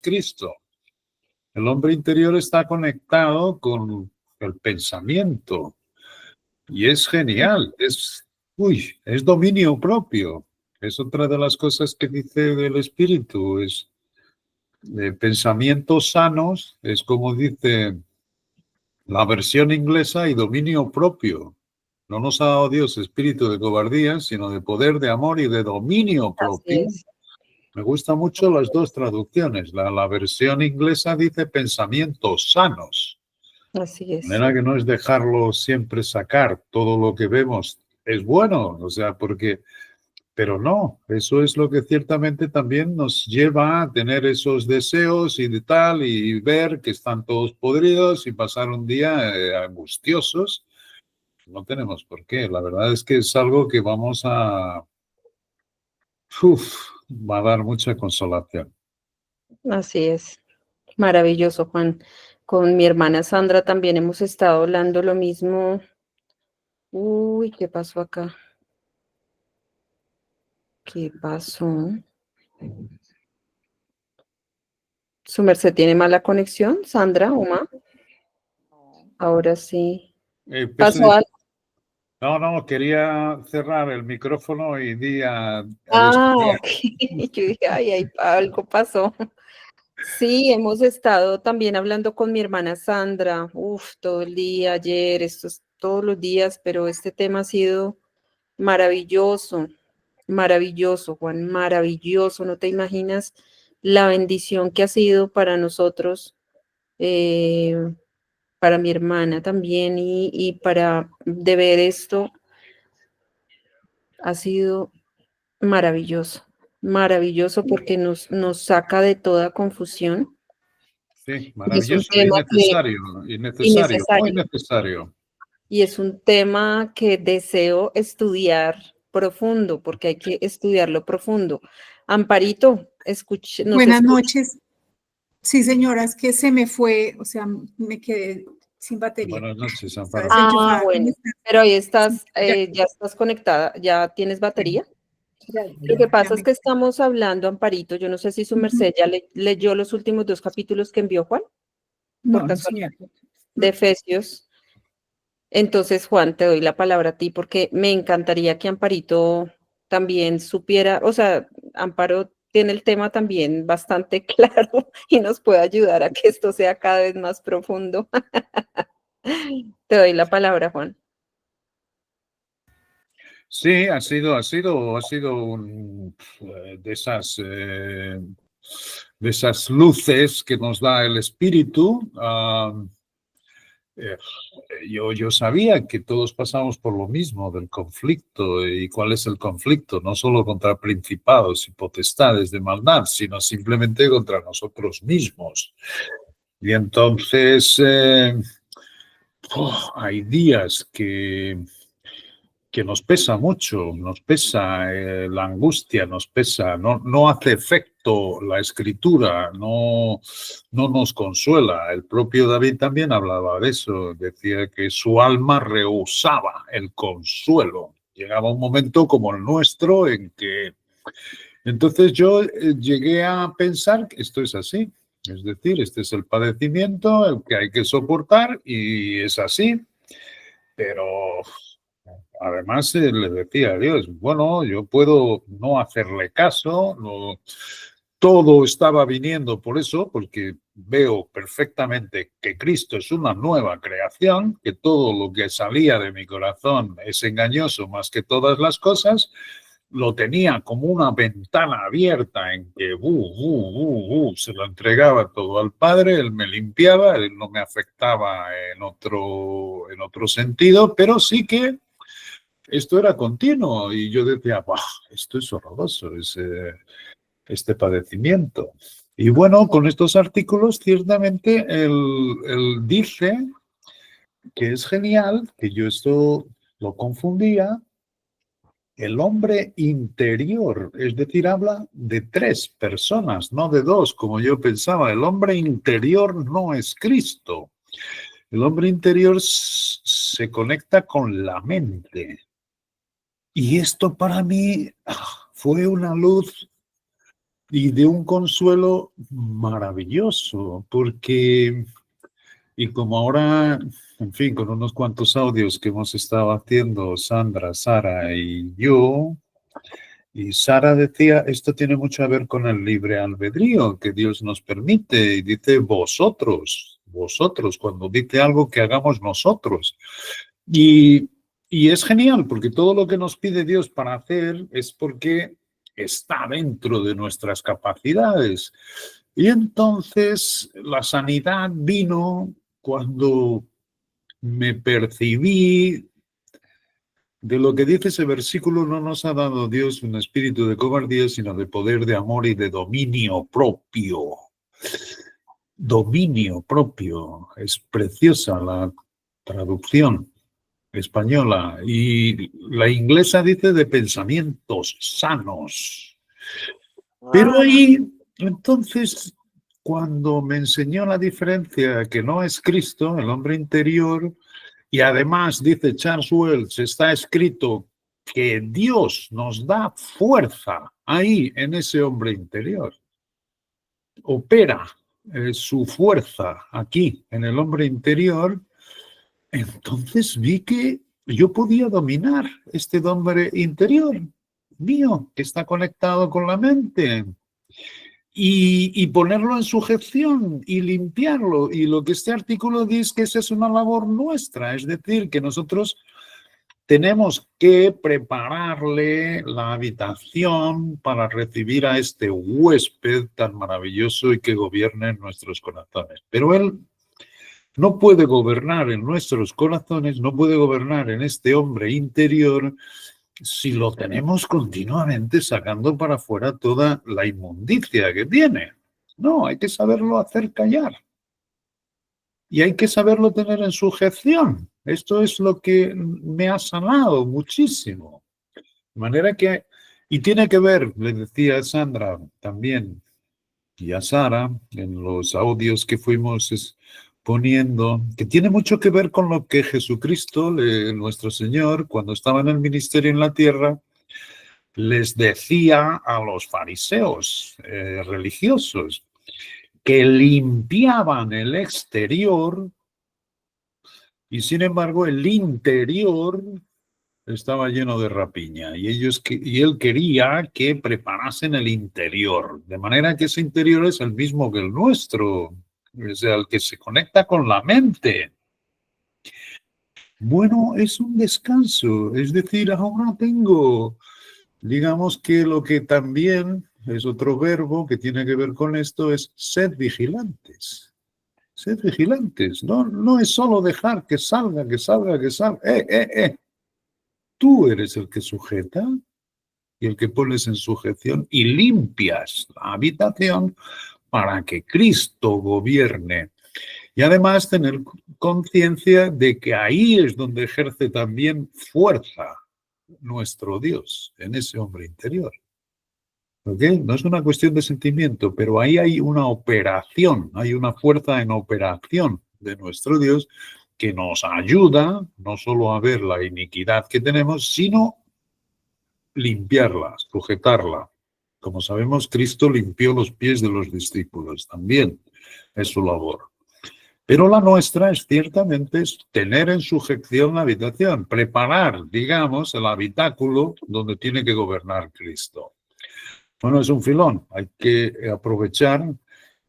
Cristo. El hombre interior está conectado con el pensamiento y es genial, es dominio propio. Es otra de las cosas que dice del espíritu, es de pensamientos sanos, es como dice la versión inglesa, y dominio propio. No nos ha dado Dios espíritu de cobardía, sino de poder, de amor y de dominio Así propio. es. Me gustan mucho las dos traducciones. La versión inglesa dice pensamientos sanos. Así De es. manera que no es dejarlo siempre sacar. Todo lo que vemos es bueno, o sea, porque... Pero no, eso es lo que ciertamente también nos lleva a tener esos deseos y de tal, y ver que están todos podridos y pasar un día angustiosos. No tenemos por qué. La verdad es que es algo que vamos a... va a dar mucha consolación. Así es. Maravilloso, Juan. Con mi hermana Sandra también hemos estado hablando lo mismo. Uy, ¿qué pasó acá? ¿Qué pasó? ¿Su merced tiene mala conexión, Sandra, Uma? Ahora sí. ¿Pasó algo? No, quería cerrar el micrófono y di a Ah, despedir. ok. Yo dije, ay, algo pasó. Sí, hemos estado también hablando con mi hermana Sandra. Uf, todo el día, ayer, todos los días, pero este tema ha sido maravilloso, maravilloso, Juan, maravilloso. No te imaginas la bendición que ha sido para nosotros, eh, para mi hermana también, y para de ver esto ha sido maravilloso, maravilloso porque nos saca de toda confusión. Sí, Y es un maravilloso y tema necesario, muy innecesario. necesario. Y es un tema que deseo estudiar profundo, porque hay que estudiarlo profundo. Amparito, ¿nos Buenas escucha? noches. Sí, señora, es que se me fue, o sea, me quedé sin batería. Buenas noches, Estaba Amparo. desenchufada. ¿Cómo Bueno, está? pero ahí Sí, estás, ya, ya estás conectada, ¿ya tienes bueno, batería? ya, Lo que ya pasa es me. que estamos hablando, Amparito, yo no sé si su Ujú. merced ya leyó los últimos 2 capítulos que envió Juan, por No, no, casualidad, señora. de Efesios. Entonces, Juan, te doy la palabra a ti porque me encantaría que Amparito también supiera, o sea, Amparo tiene el tema también bastante claro y nos puede ayudar a que esto sea cada vez más profundo. Te doy la palabra, Juan. Sí, ha sido de esas luces que nos da el espíritu. Eh, yo sabía que todos pasamos por lo mismo del conflicto. ¿Y cuál es el conflicto? No solo contra principados y potestades de maldad, sino simplemente contra nosotros mismos. Y entonces hay días que nos pesa mucho, nos pesa la angustia, nos pesa, no hace efecto la escritura, no nos consuela. El propio David también hablaba de eso, decía que su alma rehusaba el consuelo. Llegaba un momento como el nuestro en que... Entonces yo llegué a pensar que esto es así, es decir, este es el padecimiento, el que hay que soportar y es así, pero además, le decía a Dios, bueno, yo puedo no hacerle caso, todo estaba viniendo por eso, porque veo perfectamente que Cristo es una nueva creación, que todo lo que salía de mi corazón es engañoso más que todas las cosas, lo tenía como una ventana abierta en que se lo entregaba todo al Padre, Él me limpiaba, Él no me afectaba en otro sentido, pero sí que esto era continuo y yo decía, bah, esto es horroroso, este padecimiento. Y bueno, con estos artículos ciertamente él dice que es genial, que yo esto lo confundía, el hombre interior, es decir, habla de 3 personas, no de 2, como yo pensaba. El hombre interior no es Cristo. El hombre interior se conecta con la mente. Y esto para mí fue una luz y de un consuelo maravilloso, porque, y como ahora, en fin, con unos cuantos audios que hemos estado haciendo, Sandra, Sara y yo, y Sara decía, esto tiene mucho a ver con el libre albedrío que Dios nos permite, y dice vosotros, cuando dice algo que hagamos nosotros. Y es genial, porque todo lo que nos pide Dios para hacer es porque está dentro de nuestras capacidades. Y entonces la sanidad vino cuando me percibí de lo que dice ese versículo: no nos ha dado Dios un espíritu de cobardía, sino de poder, de amor y de dominio propio. Dominio propio. Es preciosa la traducción española, y la inglesa dice de pensamientos sanos. Pero ahí, entonces, cuando me enseñó la diferencia, que no es Cristo, el hombre interior, y además dice Charles Wells, está escrito que Dios nos da fuerza ahí en ese hombre interior. Opera su fuerza aquí en el hombre interior. Entonces vi que yo podía dominar este hombre interior mío, que está conectado con la mente, y ponerlo en sujeción y limpiarlo. Y lo que este artículo dice que esa es una labor nuestra, es decir, que nosotros tenemos que prepararle la habitación para recibir a este huésped tan maravilloso y que gobierne en nuestros corazones. Pero él no puede gobernar en nuestros corazones, no puede gobernar en este hombre interior si lo tenemos continuamente sacando para afuera toda la inmundicia que tiene. No, hay que saberlo hacer callar. Y hay que saberlo tener en sujeción. Esto es lo que me ha sanado muchísimo. De manera que, y tiene que ver, le decía a Sandra también, y a Sara, en los audios que fuimos poniendo, que tiene mucho que ver con lo que Jesucristo, nuestro Señor, cuando estaba en el ministerio en la tierra, les decía a los fariseos religiosos, que limpiaban el exterior y sin embargo el interior estaba lleno de rapiña, y él quería que preparasen el interior, de manera que ese interior es el mismo que el nuestro, es el que se conecta con la mente. Bueno, es un descanso, es decir, ahora tengo, digamos que lo que también es otro verbo que tiene que ver con esto, es sed vigilantes. Sed vigilantes, no es solo dejar que salga, que salga, que salga. Tú eres el que sujeta y el que pones en sujeción y limpias la habitación para que Cristo gobierne. Y además tener conciencia de que ahí es donde ejerce también fuerza nuestro Dios, en ese hombre interior. ¿Okay? No es una cuestión de sentimiento, pero ahí hay una operación, hay una fuerza en operación de nuestro Dios que nos ayuda no solo a ver la iniquidad que tenemos, sino limpiarla, sujetarla. Como sabemos, Cristo limpió los pies de los discípulos, también es su labor. Pero la nuestra es ciertamente tener en sujeción la habitación, preparar, digamos, el habitáculo donde tiene que gobernar Cristo. Bueno, es un filón, hay que aprovechar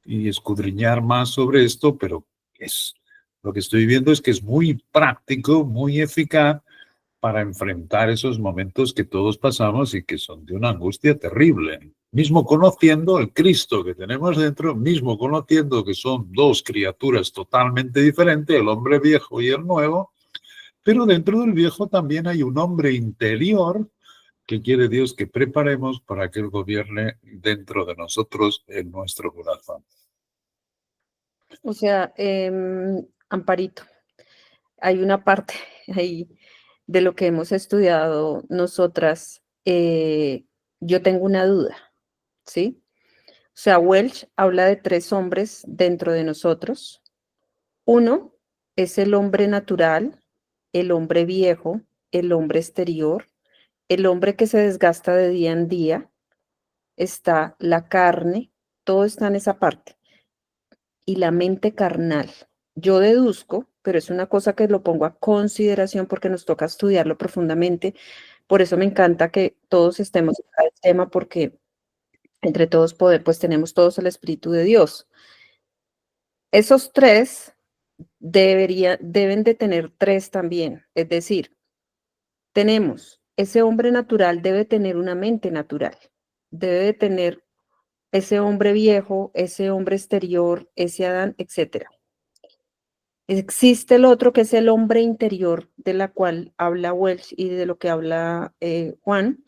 y escudriñar más sobre esto, pero lo que estoy viendo es que es muy práctico, muy eficaz para enfrentar esos momentos que todos pasamos y que son de una angustia terrible. Mismo conociendo el Cristo que tenemos dentro, mismo conociendo que son dos criaturas totalmente diferentes, el hombre viejo y el nuevo, pero dentro del viejo también hay un hombre interior que quiere Dios que preparemos para que Él gobierne dentro de nosotros en nuestro corazón. O sea, Amparito, hay una parte ahí de lo que hemos estudiado nosotras. Yo tengo una duda, ¿sí? O sea, Welch habla de 3 hombres dentro de nosotros. Uno es el hombre natural, el hombre viejo, el hombre exterior, el hombre que se desgasta de día en día, está la carne, todo está en esa parte, y la mente carnal. Yo deduzco, pero es una cosa que lo pongo a consideración porque nos toca estudiarlo profundamente. Por eso me encanta que todos estemos en el tema, porque entre todos pues tenemos todos el Espíritu de Dios. Esos tres deben de tener tres también. Es decir, tenemos, ese hombre natural debe tener una mente natural. Debe de tener ese hombre viejo, ese hombre exterior, ese Adán, etcétera. Existe el otro que es el hombre interior, de la cual habla Welch y de lo que habla Juan,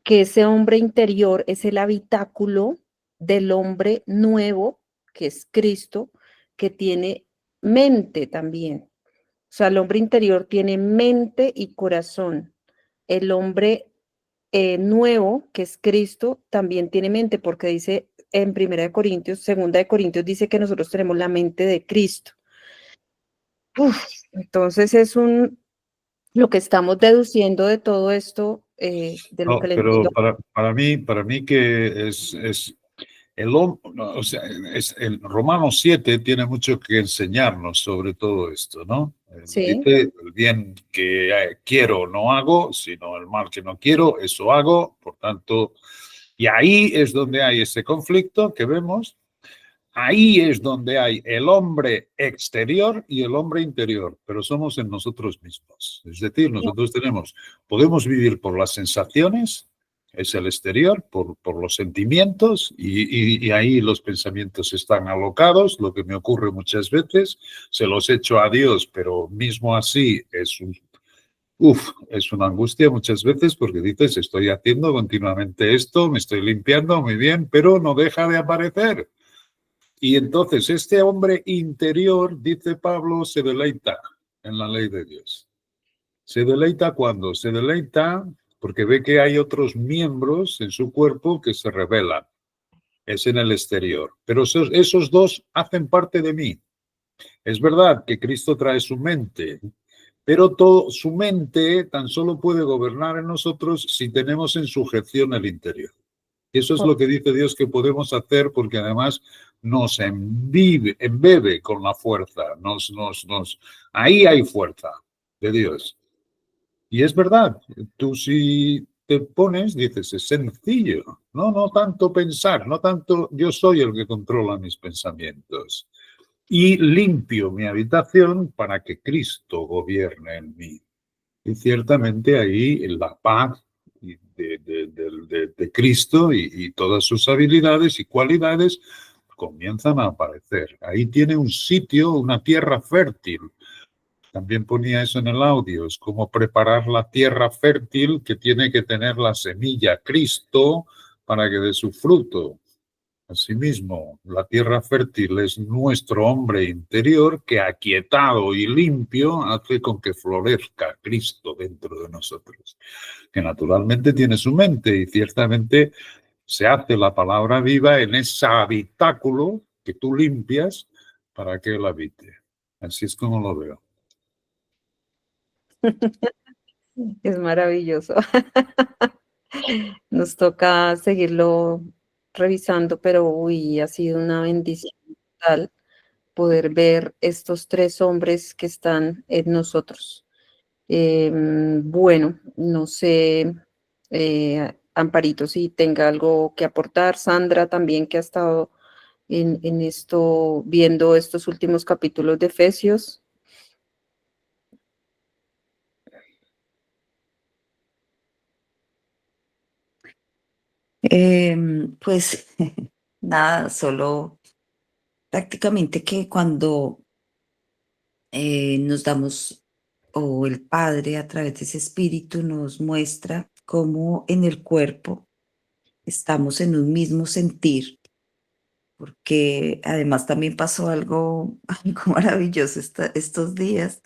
que ese hombre interior es el habitáculo del hombre nuevo, que es Cristo, que tiene mente también. O sea, el hombre interior tiene mente y corazón. El hombre nuevo, que es Cristo, también tiene mente, porque dice en 1 Corintios, 2 Corintios, dice que nosotros tenemos la mente de Cristo. Entonces lo que estamos deduciendo de todo esto, de lo No, que le pero entiendo. para mí que es el hombre, o sea, el Romanos 7 tiene mucho que enseñarnos sobre todo esto, ¿no? Sí, Dice, el bien que quiero no hago, sino el mal que no quiero, eso hago, por tanto, y ahí es donde hay ese conflicto que vemos. Ahí es donde hay el hombre exterior y el hombre interior, pero somos en nosotros mismos. Es decir, nosotros podemos vivir por las sensaciones, es el exterior, por los sentimientos, y ahí los pensamientos están alocados, lo que me ocurre muchas veces, se los echo a Dios, pero mismo así es una angustia muchas veces porque dices, estoy haciendo continuamente esto, me estoy limpiando muy bien, pero no deja de aparecer. Y entonces este hombre interior, dice Pablo, se deleita en la ley de Dios. ¿Se deleita cuando? Se deleita porque ve que hay otros miembros en su cuerpo que se rebelan. Es en el exterior. Pero esos dos hacen parte de mí. Es verdad que Cristo trae su mente, pero su mente tan solo puede gobernar en nosotros si tenemos en sujeción el interior. Y eso es lo que dice Dios que podemos hacer, porque además nos embebe con la fuerza. Ahí hay fuerza de Dios. Y es verdad, tú si te pones, dices, es sencillo. No tanto pensar, no tanto yo soy el que controla mis pensamientos. Y limpio mi habitación para que Cristo gobierne en mí. Y ciertamente ahí la paz de Cristo y todas sus habilidades y cualidades comienzan a aparecer. Ahí tiene un sitio, una tierra fértil. También ponía eso en el audio, es como preparar la tierra fértil que tiene que tener la semilla Cristo para que dé su fruto. Asimismo, la tierra fértil es nuestro hombre interior que, aquietado y limpio, hace con que florezca Cristo dentro de nosotros, que naturalmente tiene su mente y ciertamente se hace la palabra viva en ese habitáculo que tú limpias para que él habite. Así es como lo veo. es maravilloso. Nos toca seguirlo revisando, pero uy, ha sido una bendición total poder ver estos tres hombres que están en nosotros. Bueno, no sé, Amparito, si tenga algo que aportar, Sandra también que ha estado en esto, viendo estos últimos capítulos de Efesios. Pues nada, solo prácticamente que cuando nos damos, o el Padre a través de ese espíritu nos muestra cómo en el cuerpo estamos en un mismo sentir, porque además también pasó algo, algo maravilloso estos días,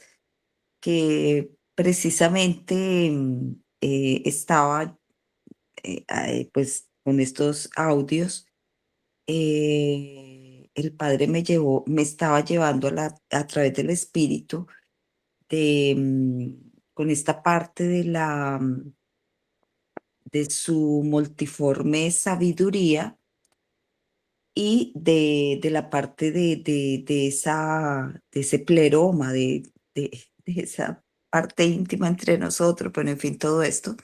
que precisamente estaba pues con estos audios. El Padre me estaba llevando a través del Espíritu con esta parte de su multiforme sabiduría y de la parte de ese pleroma, de esa parte íntima entre nosotros, pero en fin, todo esto.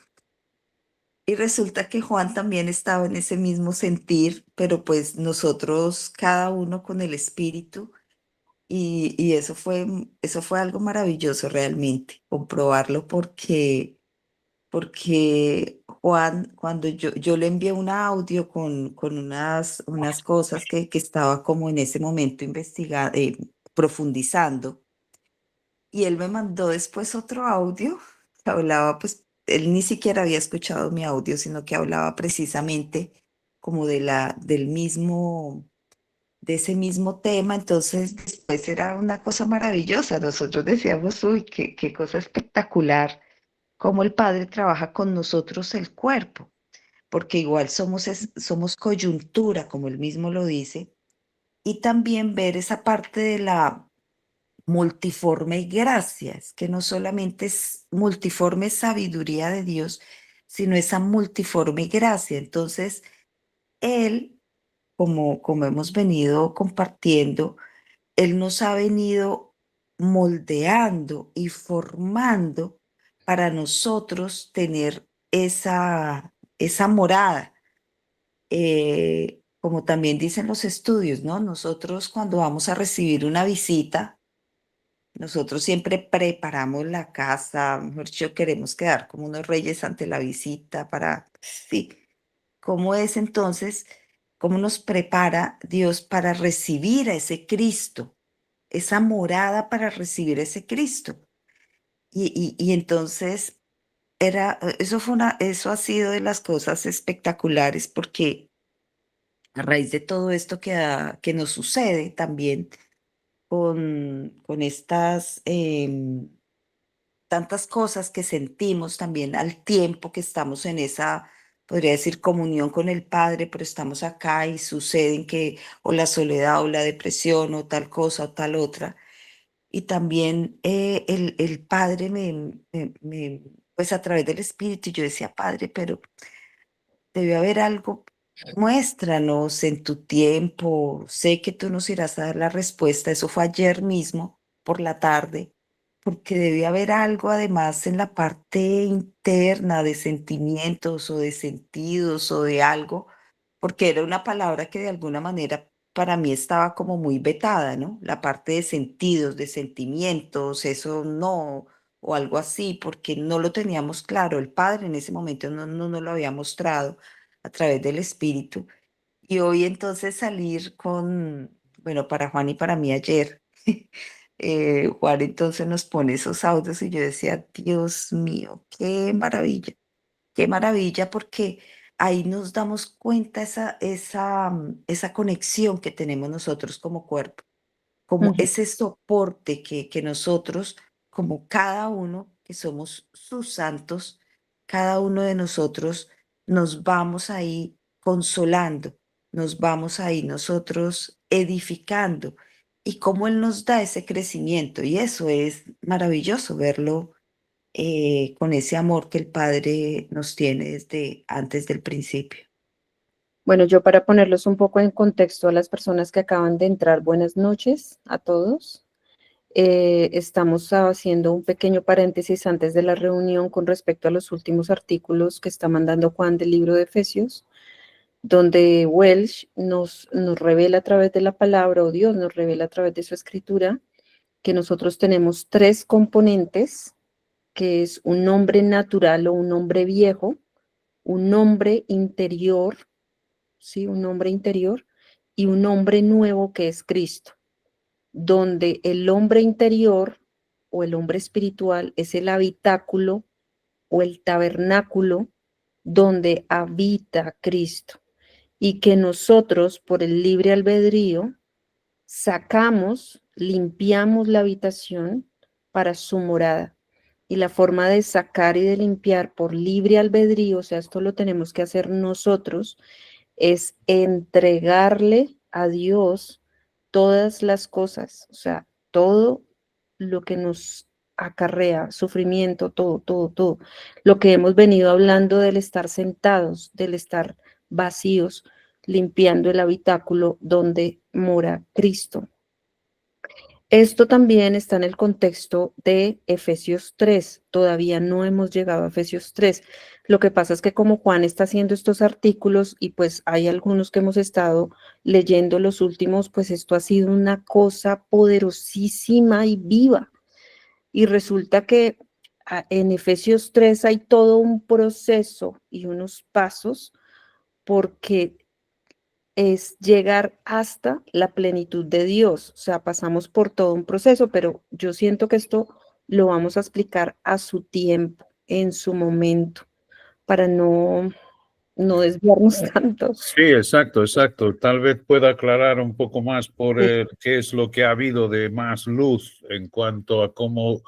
Y resulta que Juan también estaba en ese mismo sentir, pero pues nosotros, cada uno con el espíritu, y eso fue algo maravilloso realmente, comprobarlo porque Juan, cuando yo le envié un audio con unas cosas que estaba como en ese momento investigando, profundizando, y él me mandó después otro audio que hablaba, pues él ni siquiera había escuchado mi audio, sino que hablaba precisamente como de ese mismo tema. Entonces después era una cosa maravillosa. Nosotros decíamos, uy, qué cosa espectacular cómo el Padre trabaja con nosotros el cuerpo, porque igual somos coyuntura, como él mismo lo dice, y también ver esa parte de la multiforme gracia, es que no solamente es multiforme sabiduría de Dios, sino esa multiforme gracia. Entonces, Él, como hemos venido compartiendo, Él nos ha venido moldeando y formando para nosotros tener esa morada. Como también dicen los estudios, ¿no? Nosotros cuando vamos a recibir una visita, nosotros siempre preparamos la casa, mejor dicho, queremos quedar como unos reyes ante la visita para, sí, ¿cómo es entonces? ¿Cómo nos prepara Dios para recibir a ese Cristo? Esa morada para recibir ese Cristo. Y entonces eso ha sido de las cosas espectaculares porque a raíz de todo esto que nos sucede también con estas tantas cosas que sentimos también al tiempo que estamos en esa, podría decir, comunión con el Padre, pero estamos acá y suceden que o la soledad o la depresión o tal cosa o tal otra. Y también el Padre pues a través del Espíritu, yo decía, Padre, pero debe haber algo, muéstranos en tu tiempo, sé que tú nos irás a dar la respuesta, eso fue ayer mismo por la tarde, porque debe haber algo además en la parte interna de sentimientos o de sentidos o de algo, porque era una palabra que de alguna manera para mí estaba como muy vetada, ¿no? La parte de sentidos, de sentimientos, eso no, o algo así, porque no lo teníamos claro. El Padre en ese momento no nos lo había mostrado a través del Espíritu. Y hoy entonces salir bueno, para Juan y para mí ayer, Juan entonces nos pone esos audios y yo decía, Dios mío, qué maravilla, porque ahí nos damos cuenta esa conexión que tenemos nosotros como cuerpo, como Ujú. ese soporte que nosotros, como cada uno, que somos sus santos, cada uno de nosotros nos vamos ahí consolando, nos vamos ahí nosotros edificando y cómo Él nos da ese crecimiento. Y eso es maravilloso verlo con ese amor que el Padre nos tiene desde antes del principio. Bueno, yo para ponerlos un poco en contexto a las personas que acaban de entrar, buenas noches a todos. Estamos haciendo un pequeño paréntesis antes de la reunión con respecto a los últimos artículos que está mandando Juan del libro de Efesios, donde Welsh nos revela a través de la palabra, o Dios nos revela a través de su escritura, que nosotros tenemos tres componentes, que es un hombre natural o un hombre viejo, un hombre interior, ¿sí? Un hombre interior y un hombre nuevo que es Cristo, donde el hombre interior o el hombre espiritual es el habitáculo o el tabernáculo donde habita Cristo y que nosotros por el libre albedrío sacamos, limpiamos la habitación para su morada. Y la forma de sacar y de limpiar por libre albedrío, o sea, esto lo tenemos que hacer nosotros, es entregarle a Dios todas las cosas, o sea, todo lo que nos acarrea, sufrimiento, todo, todo, todo. Lo que hemos venido hablando del estar sentados, del estar vacíos, limpiando el habitáculo donde mora Cristo. Esto también está en el contexto de Efesios 3. Todavía no hemos llegado a Efesios 3. Lo que pasa es que como Juan está haciendo estos artículos y pues hay algunos que hemos estado leyendo los últimos, pues esto ha sido una cosa poderosísima y viva. Y resulta que en Efesios 3 hay todo un proceso y unos pasos porque es llegar hasta la plenitud de Dios. O sea, pasamos por todo un proceso, pero yo siento que esto lo vamos a explicar a su tiempo, en su momento, para no desviarnos tanto. Sí, exacto, exacto. Tal vez pueda aclarar un poco más por qué es lo que ha habido de más luz en cuanto a cómo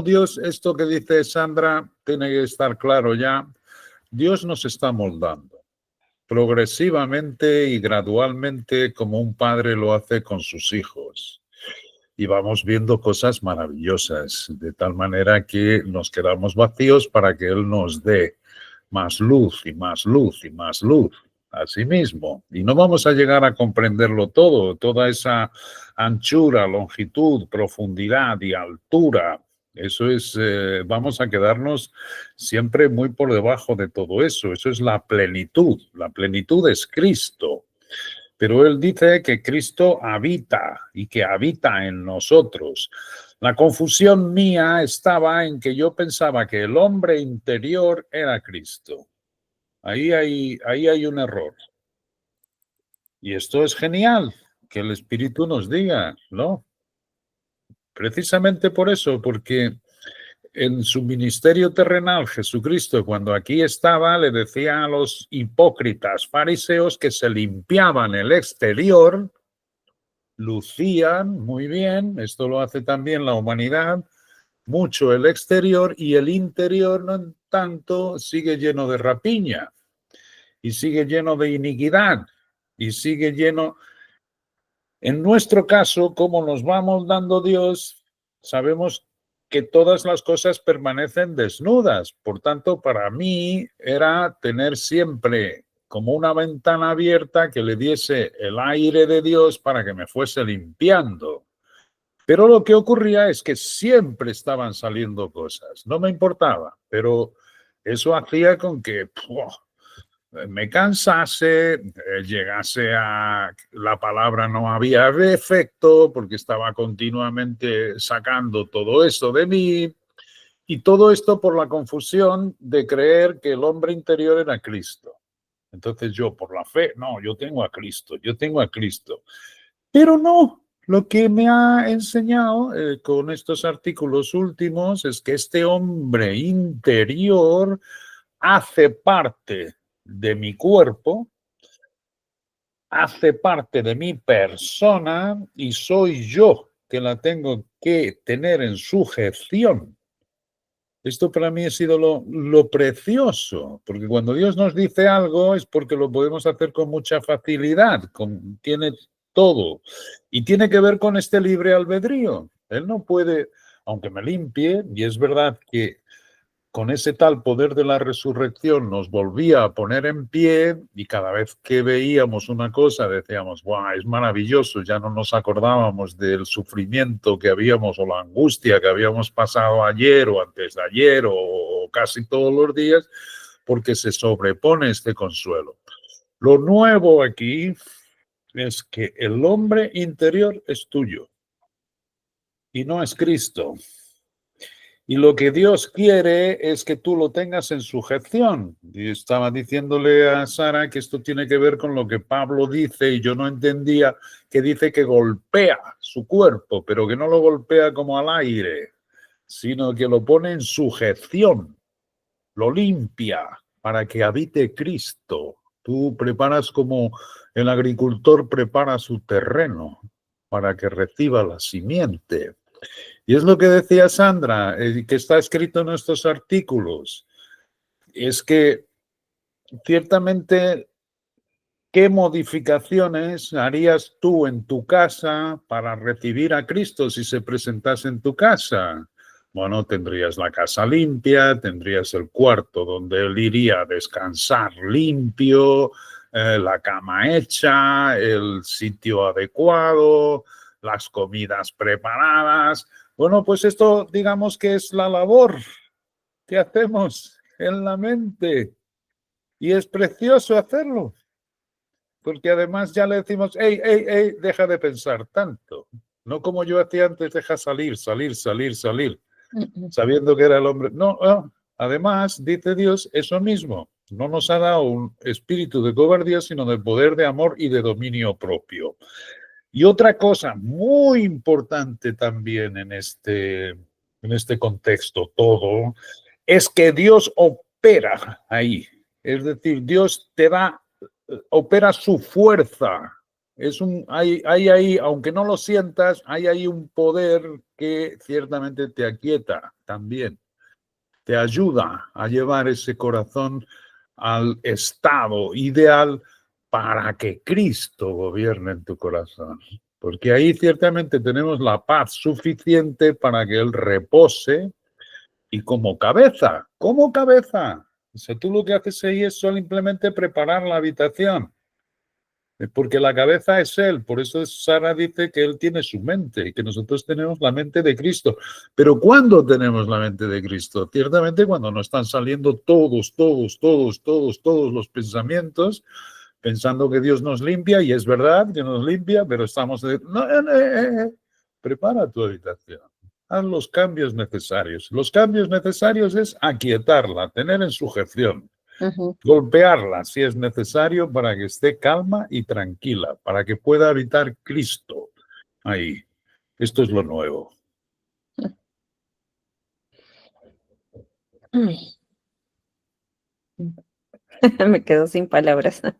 Dios, esto que dice Sandra, tiene que estar claro ya. Dios nos está moldando progresivamente y gradualmente como un padre lo hace con sus hijos. Y vamos viendo cosas maravillosas, de tal manera que nos quedamos vacíos para que Él nos dé más luz y más luz y más luz a sí mismo. Y no vamos a llegar a comprenderlo todo, toda esa anchura, longitud, profundidad y altura. Eso es, vamos a quedarnos siempre muy por debajo de todo eso. Eso es la plenitud. La plenitud es Cristo. Pero él dice que Cristo habita y que habita en nosotros. La confusión mía estaba en que yo pensaba que el hombre interior era Cristo. Ahí hay un error. Y esto es genial, que el Espíritu nos diga, ¿no? Precisamente por eso, porque en su ministerio terrenal, Jesucristo, cuando aquí estaba, le decía a los hipócritas fariseos que se limpiaban el exterior, lucían muy bien, esto lo hace también la humanidad, mucho el exterior, y el interior no tanto, sigue lleno de rapiña y sigue lleno de iniquidad y sigue lleno. En nuestro caso, como nos va moldando Dios, sabemos que todas las cosas permanecen desnudas. Por tanto, para mí era tener siempre como una ventana abierta que le diese el aire de Dios para que me fuese limpiando. Pero lo que ocurría es que siempre estaban saliendo cosas. No me importaba, pero eso hacía con que me cansase, llegase a la palabra no había efecto porque estaba continuamente sacando todo eso de mí, y todo esto por la confusión de creer que el hombre interior era Cristo. Entonces yo por la fe, no, yo tengo a Cristo, pero no. Lo que me ha enseñado con estos artículos últimos es que este hombre interior hace parte de mi cuerpo, hace parte de mi persona y soy yo que la tengo que tener en sujeción. Esto para mí ha sido lo precioso, porque cuando Dios nos dice algo es porque lo podemos hacer con mucha facilidad, tiene todo, y tiene que ver con este libre albedrío. Él no puede, aunque me limpie, y es verdad que con ese tal poder de la resurrección nos volvía a poner en pie, y cada vez que veíamos una cosa decíamos, ¡guau! Es maravilloso, ya no nos acordábamos del sufrimiento que habíamos o la angustia que habíamos pasado ayer o antes de ayer o casi todos los días, porque se sobrepone este consuelo. Lo nuevo aquí es que el hombre interior es tuyo y no es Cristo. Y lo que Dios quiere es que tú lo tengas en sujeción. Y estaba diciéndole a Sara que esto tiene que ver con lo que Pablo dice, y yo no entendía, que dice que golpea su cuerpo, pero que no lo golpea como al aire, sino que lo pone en sujeción, lo limpia para que habite Cristo. Tú preparas como el agricultor prepara su terreno para que reciba la simiente. Y es lo que decía Sandra, que está escrito en estos artículos, es que ciertamente, ¿qué modificaciones harías tú en tu casa para recibir a Cristo si se presentase en tu casa? Bueno, tendrías la casa limpia, tendrías el cuarto donde él iría a descansar limpio, la cama hecha, el sitio adecuado, las comidas preparadas. Bueno, pues esto digamos que es la labor que hacemos en la mente y es precioso hacerlo, porque además ya le decimos, hey, hey, hey, deja de pensar tanto. No como yo hacía antes, deja salir, salir, salir, salir, sabiendo que era el hombre. No, no. Además, dice Dios eso mismo. No nos ha dado un espíritu de cobardía, sino de poder, de amor y de dominio propio. Y otra cosa muy importante también en este contexto todo, es que Dios opera ahí. Es decir, Dios te da, opera su fuerza. Hay ahí, aunque no lo sientas, hay ahí un poder que ciertamente te aquieta también. Te ayuda a llevar ese corazón al estado ideal para que Cristo gobierne en tu corazón. Porque ahí ciertamente tenemos la paz suficiente para que Él repose y como cabeza. O sea, tú lo que haces ahí es simplemente preparar la habitación. Porque la cabeza es Él, por eso Sara dice que Él tiene su mente y que nosotros tenemos la mente de Cristo. Pero ¿cuándo tenemos la mente de Cristo? Ciertamente cuando nos están saliendo todos los pensamientos, pensando que Dios nos limpia, y es verdad que nos limpia, pero estamos... Prepara tu habitación, haz los cambios necesarios. Los cambios necesarios es aquietarla, tener en sujeción. Golpearla si es necesario para que esté calma y tranquila, para que pueda habitar Cristo ahí. Esto es lo nuevo. Me quedo sin palabras. O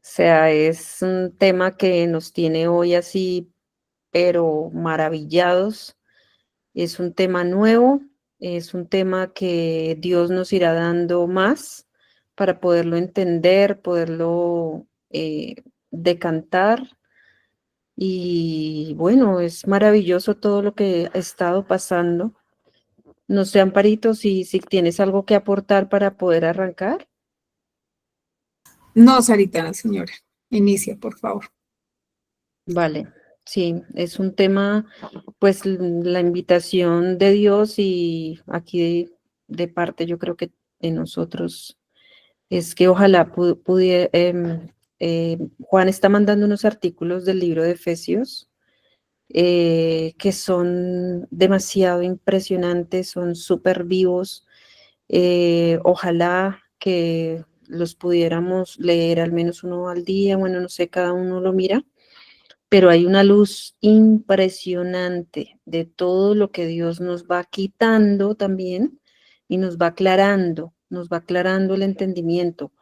sea, es un tema que nos tiene hoy así, pero maravillados. Es un tema nuevo, es un tema que Dios nos irá dando más para poderlo entender, poderlo decantar. Y bueno, es maravilloso todo lo que ha estado pasando. No sé, Amparito, si tienes algo que aportar para poder arrancar. No, Sarita, la señora. Inicia, por favor. Vale, sí, es un tema, pues la invitación de Dios y aquí de parte yo creo que de nosotros es que ojalá pudiera, Juan está mandando unos artículos del libro de Efesios que son demasiado impresionantes, son súper vivos. Ojalá que los pudiéramos leer al menos uno al día, bueno, no sé, cada uno lo mira, pero hay una luz impresionante de todo lo que Dios nos va quitando también y nos va aclarando el entendimiento,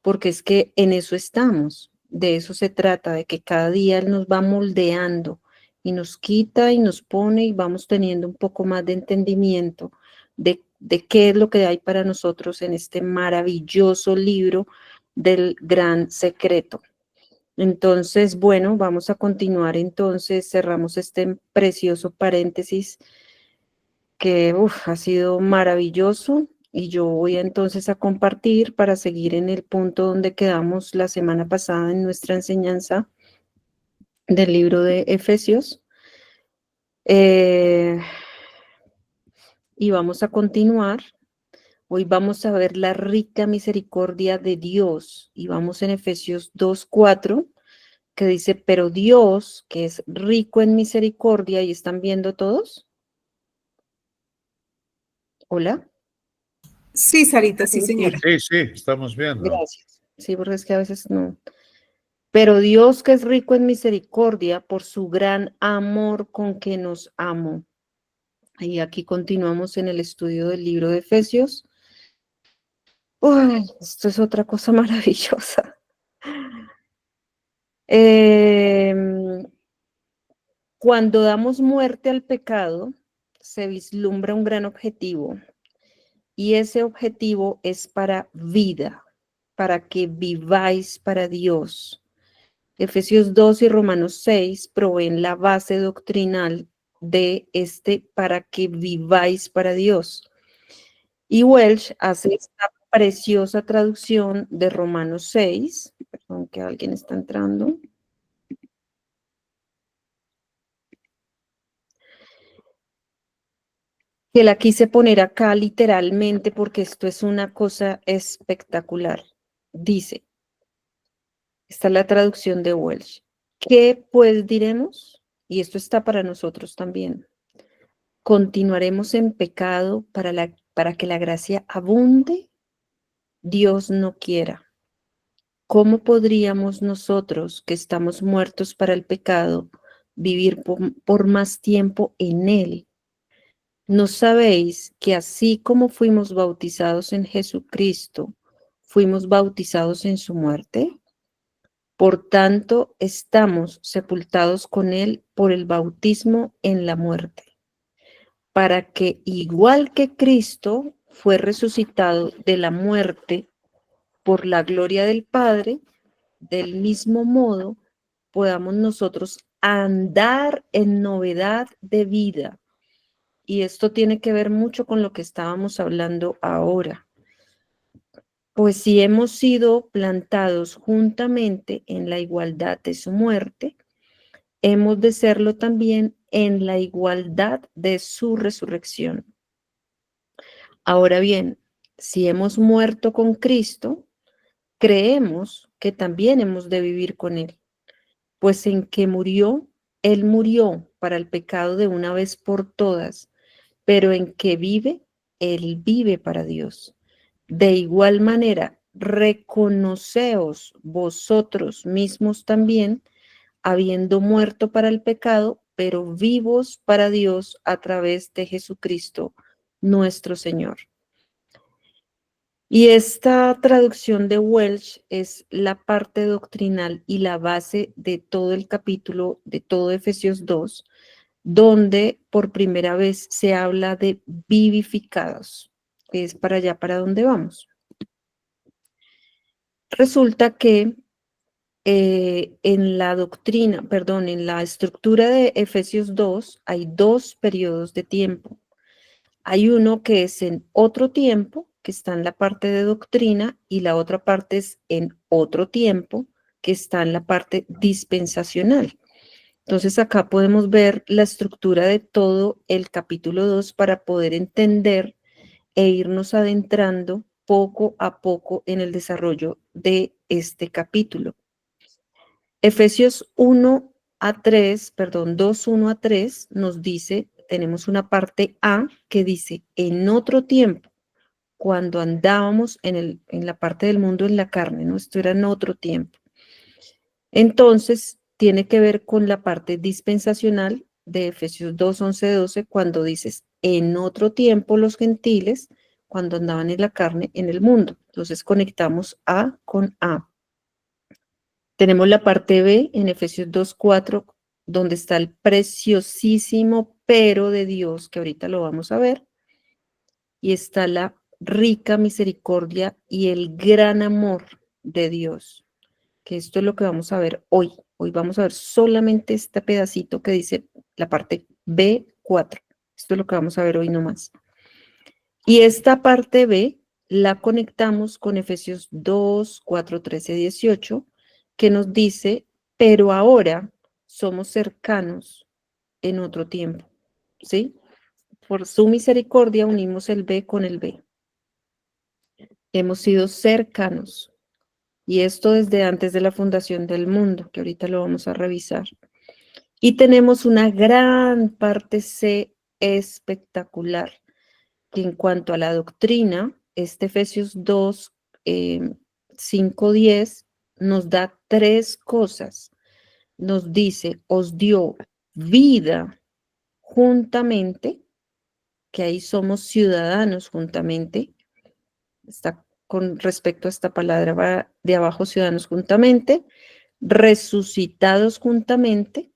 porque es que en eso estamos, de eso se trata, de que cada día Él nos va moldeando y nos quita y nos pone y vamos teniendo un poco más de entendimiento de qué es lo que hay para nosotros en este maravilloso libro del gran secreto. Entonces, bueno, vamos a continuar entonces, cerramos este precioso paréntesis que ha sido maravilloso y yo voy entonces a compartir para seguir en el punto donde quedamos la semana pasada en nuestra enseñanza del libro de Efesios. Y vamos a continuar. Hoy vamos a ver la rica misericordia de Dios y vamos en Efesios 2:4 que dice, pero Dios, que es rico en misericordia, ¿y están viendo todos? ¿Hola? Sí, Sarita, sí, señora. Sí, estamos viendo. Gracias. Sí, porque es que a veces no. Pero Dios, que es rico en misericordia, por su gran amor con que nos amó. Y aquí continuamos en el estudio del libro de Efesios. Uy, esto es otra cosa maravillosa. Cuando damos muerte al pecado, se vislumbra un gran objetivo. Y ese objetivo es para vida, para que viváis para Dios. Efesios 2 y Romanos 6 proveen la base doctrinal de para que viváis para Dios. Y Welsh hace esta preciosa traducción de Romanos 6, perdón que alguien está entrando. Que la quise poner acá literalmente porque esto es una cosa espectacular. Dice, esta es la traducción de Welsh. ¿Qué pues diremos? Y esto está para nosotros también. ¿Continuaremos en pecado para que la gracia abunde? Dios no quiera. ¿Cómo podríamos nosotros, que estamos muertos para el pecado, vivir por más tiempo en él? ¿No sabéis que así como fuimos bautizados en Jesucristo, fuimos bautizados en su muerte? Por tanto, estamos sepultados con él por el bautismo en la muerte, para que igual que Cristo fue resucitado de la muerte por la gloria del Padre, del mismo modo podamos nosotros andar en novedad de vida. Y esto tiene que ver mucho con lo que estábamos hablando ahora. Pues si hemos sido plantados juntamente en la igualdad de su muerte, hemos de serlo también en la igualdad de su resurrección. Ahora bien, si hemos muerto con Cristo, creemos que también hemos de vivir con Él, pues en que murió, Él murió para el pecado de una vez por todas, pero en que vive, Él vive para Dios. De igual manera, reconoceos vosotros mismos también, habiendo muerto para el pecado, pero vivos para Dios a través de Jesucristo, nuestro Señor. Y esta traducción de Welsh es la parte doctrinal y la base de todo el capítulo, de todo Efesios 2, donde por primera vez se habla de vivificados, que es para allá para donde vamos. Resulta que en la doctrina, perdón, en la estructura de Efesios 2 hay dos periodos de tiempo. Hay uno que es en otro tiempo, que está en la parte de doctrina, y la otra parte es en otro tiempo, que está en la parte dispensacional. Entonces acá podemos ver la estructura de todo el capítulo 2 para poder entender e irnos adentrando poco a poco en el desarrollo de este capítulo. Efesios 1 a 3, perdón, 2, 1 a 3 nos dice, tenemos una parte A que dice, en otro tiempo, cuando andábamos en la parte del mundo en la carne, ¿no? Esto era en otro tiempo. Entonces, tiene que ver con la parte dispensacional de Efesios 2, 11, 12, cuando dices, en otro tiempo los gentiles, cuando andaban en la carne, en el mundo. Entonces, conectamos A con A. Tenemos la parte B en Efesios 2, 4, donde está el preciosísimo pero de Dios, que ahorita lo vamos a ver, y está la rica misericordia y el gran amor de Dios, que esto es lo que vamos a ver hoy. Hoy vamos a ver solamente este pedacito que dice la parte B4. Esto es lo que vamos a ver hoy nomás. Y esta parte B la conectamos con Efesios 2, 4, 13, 18, que nos dice, pero ahora somos cercanos en otro tiempo, ¿sí? Por su misericordia unimos el B con el B. Hemos sido cercanos. Y esto desde antes de la fundación del mundo, que ahorita lo vamos a revisar. Y tenemos una gran parte C espectacular, que en cuanto a la doctrina, este Efesios 2, 5, 10, nos da tres cosas. Nos dice, os dio vida juntamente, que ahí somos ciudadanos juntamente. Está con respecto a esta palabra va de abajo, ciudadanos juntamente, resucitados juntamente,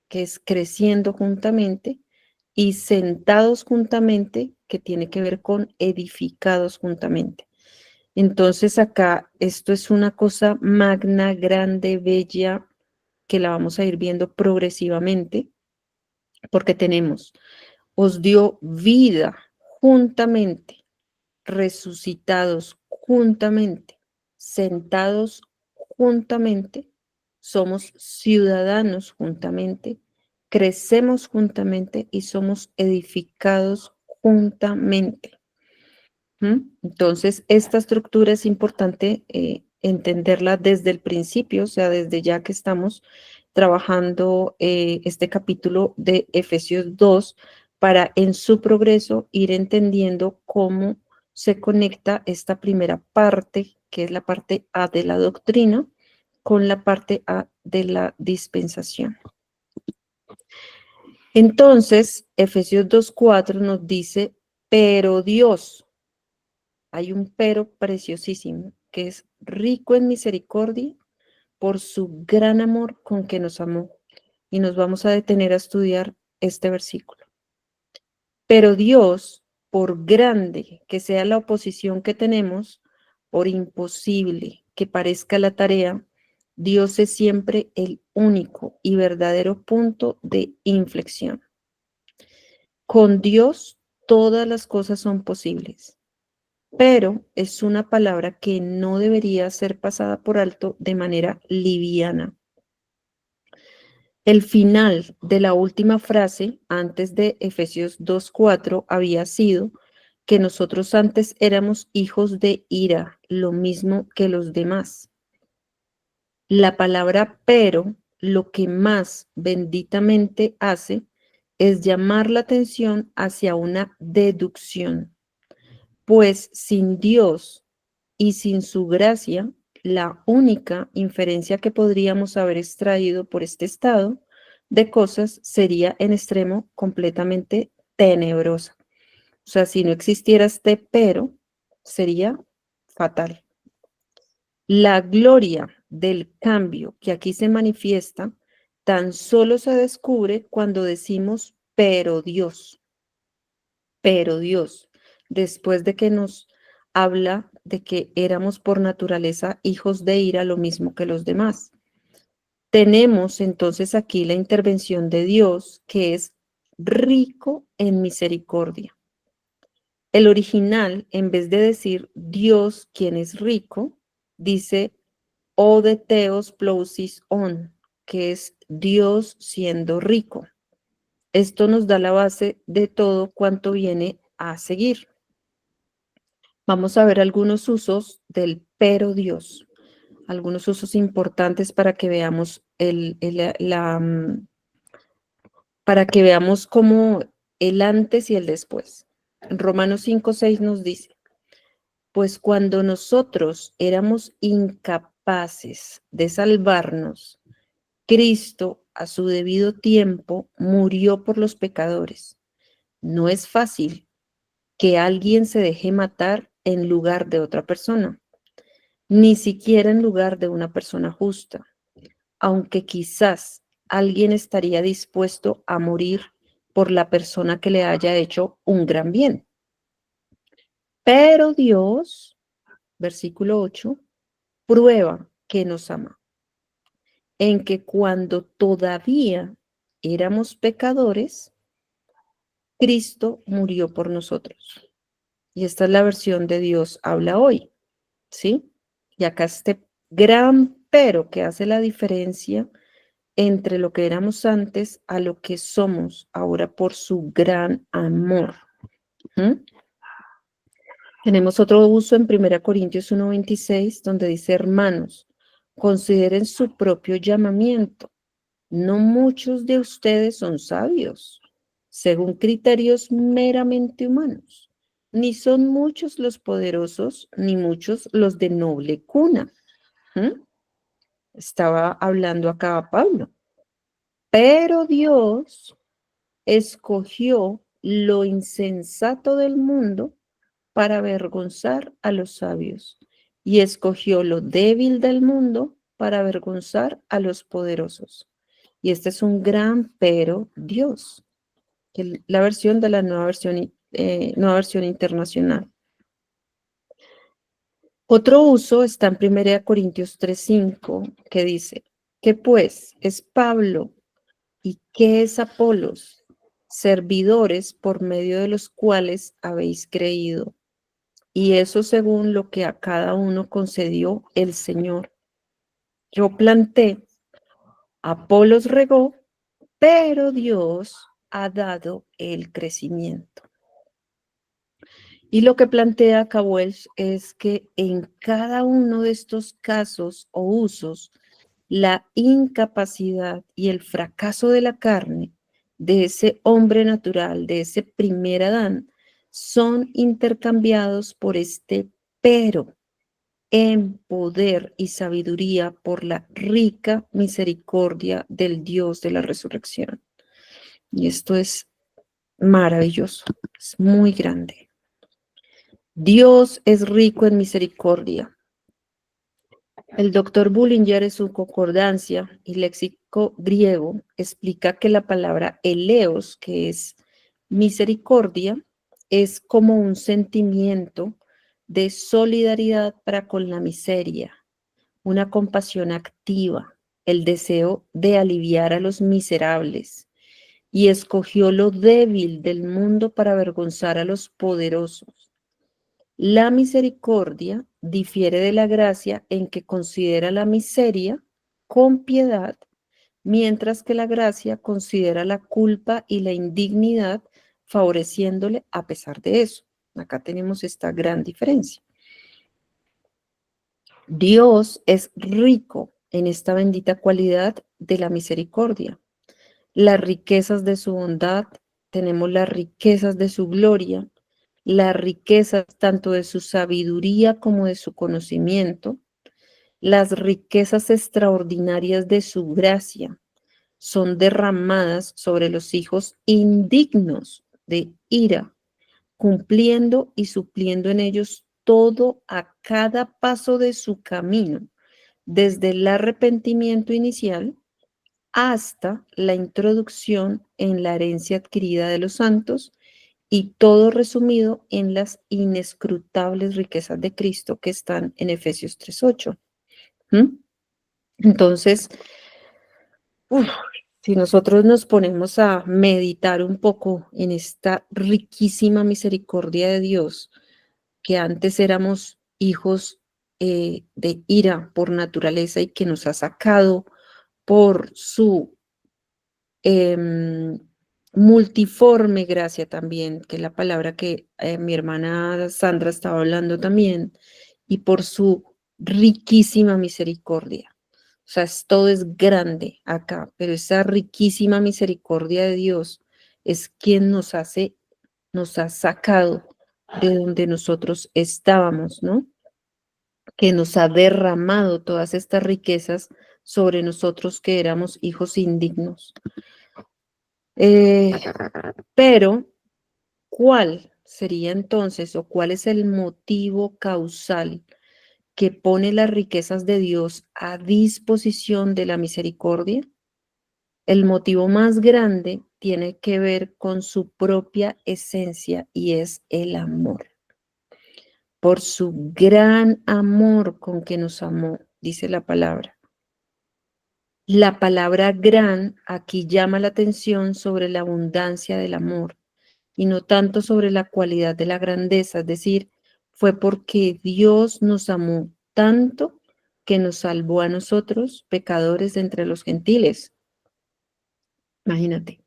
que es creciendo juntamente, y sentados juntamente, que tiene que ver con edificados juntamente. Entonces acá esto es una cosa magna, grande, bella, que la vamos a ir viendo progresivamente. porque tenemos, os dio vida juntamente, resucitados juntamente, sentados juntamente, somos ciudadanos juntamente, crecemos juntamente y somos edificados juntamente. Entonces, esta estructura es importante entenderla desde el principio, o sea, desde ya que estamos trabajando este capítulo de Efesios 2 para en su progreso ir entendiendo cómo se conecta esta primera parte, que es la parte A de la doctrina, con la parte A de la dispensación. Entonces, Efesios 2:4 nos dice, pero Dios, hay un pero preciosísimo, que es rico en misericordia por su gran amor con que nos amó. Y nos vamos a detener a estudiar este versículo. Pero Dios, por grande que sea la oposición que tenemos, por imposible que parezca la tarea, Dios es siempre el único y verdadero punto de inflexión. Con Dios todas las cosas son posibles, pero es una palabra que no debería ser pasada por alto de manera liviana. El final de la última frase, antes de Efesios 2:4, había sido que nosotros antes éramos hijos de ira, lo mismo que los demás. La palabra pero, lo que más benditamente hace es llamar la atención hacia una deducción, pues sin Dios y sin su gracia, la única inferencia que podríamos haber extraído por este estado de cosas sería en extremo completamente tenebrosa. O sea, si no existiera este pero, sería fatal. La gloria del cambio que aquí se manifiesta tan solo se descubre cuando decimos pero Dios, después de que nos habla de que éramos por naturaleza hijos de ira, lo mismo que los demás. Tenemos entonces aquí la intervención de Dios, que es rico en misericordia. El original, en vez de decir Dios, quien es rico, dice o de Theos Plousis on, que es Dios siendo rico. Esto nos da la base de todo cuanto viene a seguir. Vamos a ver algunos usos del pero Dios, algunos usos importantes para que veamos para que veamos cómo el antes y el después. En Romanos 5:6 nos dice, pues cuando nosotros éramos incapaces de salvarnos, Cristo a su debido tiempo murió por los pecadores. No es fácil que alguien se deje matar en lugar de otra persona, ni siquiera en lugar de una persona justa, aunque quizás alguien estaría dispuesto a morir por la persona que le haya hecho un gran bien. Pero Dios, versículo 8, prueba que nos ama, en que cuando todavía éramos pecadores, Cristo murió por nosotros. Y esta es la versión de Dios habla hoy, ¿sí? Y acá este gran pero que hace la diferencia entre lo que éramos antes a lo que somos ahora por su gran amor. Tenemos otro uso en 1 Corintios 1:26, donde dice, hermanos, consideren su propio llamamiento. No muchos de ustedes son sabios, según criterios meramente humanos. Ni son muchos los poderosos, ni muchos los de noble cuna. Estaba hablando acá Pablo. Pero Dios escogió lo insensato del mundo para avergonzar a los sabios, y escogió lo débil del mundo para avergonzar a los poderosos. Y este es un gran pero Dios, que la versión de la nueva versión internacional. Otro uso está en 1 Corintios 3:5, que dice, ¿qué pues es Pablo y qué es Apolos servidores por medio de los cuales habéis creído, y eso según lo que a cada uno concedió el Señor. Yo planté, Apolos regó, pero Dios ha dado el crecimiento. Y lo que plantea acá Welch es que en cada uno de estos casos o usos, la incapacidad y el fracaso de la carne, de ese hombre natural, de ese primer Adán, son intercambiados por este pero en poder y sabiduría por la rica misericordia del Dios de la resurrección. Y esto es maravilloso, es muy grande. Dios es rico en misericordia. El doctor Bullinger en su concordancia y léxico griego explica que la palabra eleos, que es misericordia, es como un sentimiento de solidaridad para con la miseria, una compasión activa, el deseo de aliviar a los miserables, y escogió lo débil del mundo para avergonzar a los poderosos. La misericordia difiere de la gracia en que considera la miseria con piedad, mientras que la gracia considera la culpa y la indignidad favoreciéndole a pesar de eso. Acá tenemos esta gran diferencia. Dios es rico en esta bendita cualidad de la misericordia. Las riquezas de su bondad, tenemos las riquezas de su gloria, las riquezas tanto de su sabiduría como de su conocimiento, las riquezas extraordinarias de su gracia son derramadas sobre los hijos indignos de ira, cumpliendo y supliendo en ellos todo a cada paso de su camino, desde el arrepentimiento inicial hasta la introducción en la herencia adquirida de los santos, y todo resumido en las inescrutables riquezas de Cristo que están en Efesios 3:8. Entonces, si nosotros nos ponemos a meditar un poco en esta riquísima misericordia de Dios, que antes éramos hijos de ira por naturaleza y que nos ha sacado por su multiforme gracia también, que es la palabra que mi hermana Sandra estaba hablando también, y por su riquísima misericordia. O sea, todo es grande acá, pero esa riquísima misericordia de Dios es quien nos ha sacado de donde nosotros estábamos, ¿no? Que nos ha derramado todas estas riquezas sobre nosotros que éramos hijos indignos. Pero, ¿cuál sería entonces o cuál es el motivo causal que pone las riquezas de Dios a disposición de la misericordia? El motivo más grande tiene que ver con su propia esencia y es el amor. Por su gran amor con que nos amó, dice la palabra. La palabra gran aquí llama la atención sobre la abundancia del amor y no tanto sobre la cualidad de la grandeza, es decir, fue porque Dios nos amó tanto que nos salvó a nosotros, pecadores de entre los gentiles. Imagínate,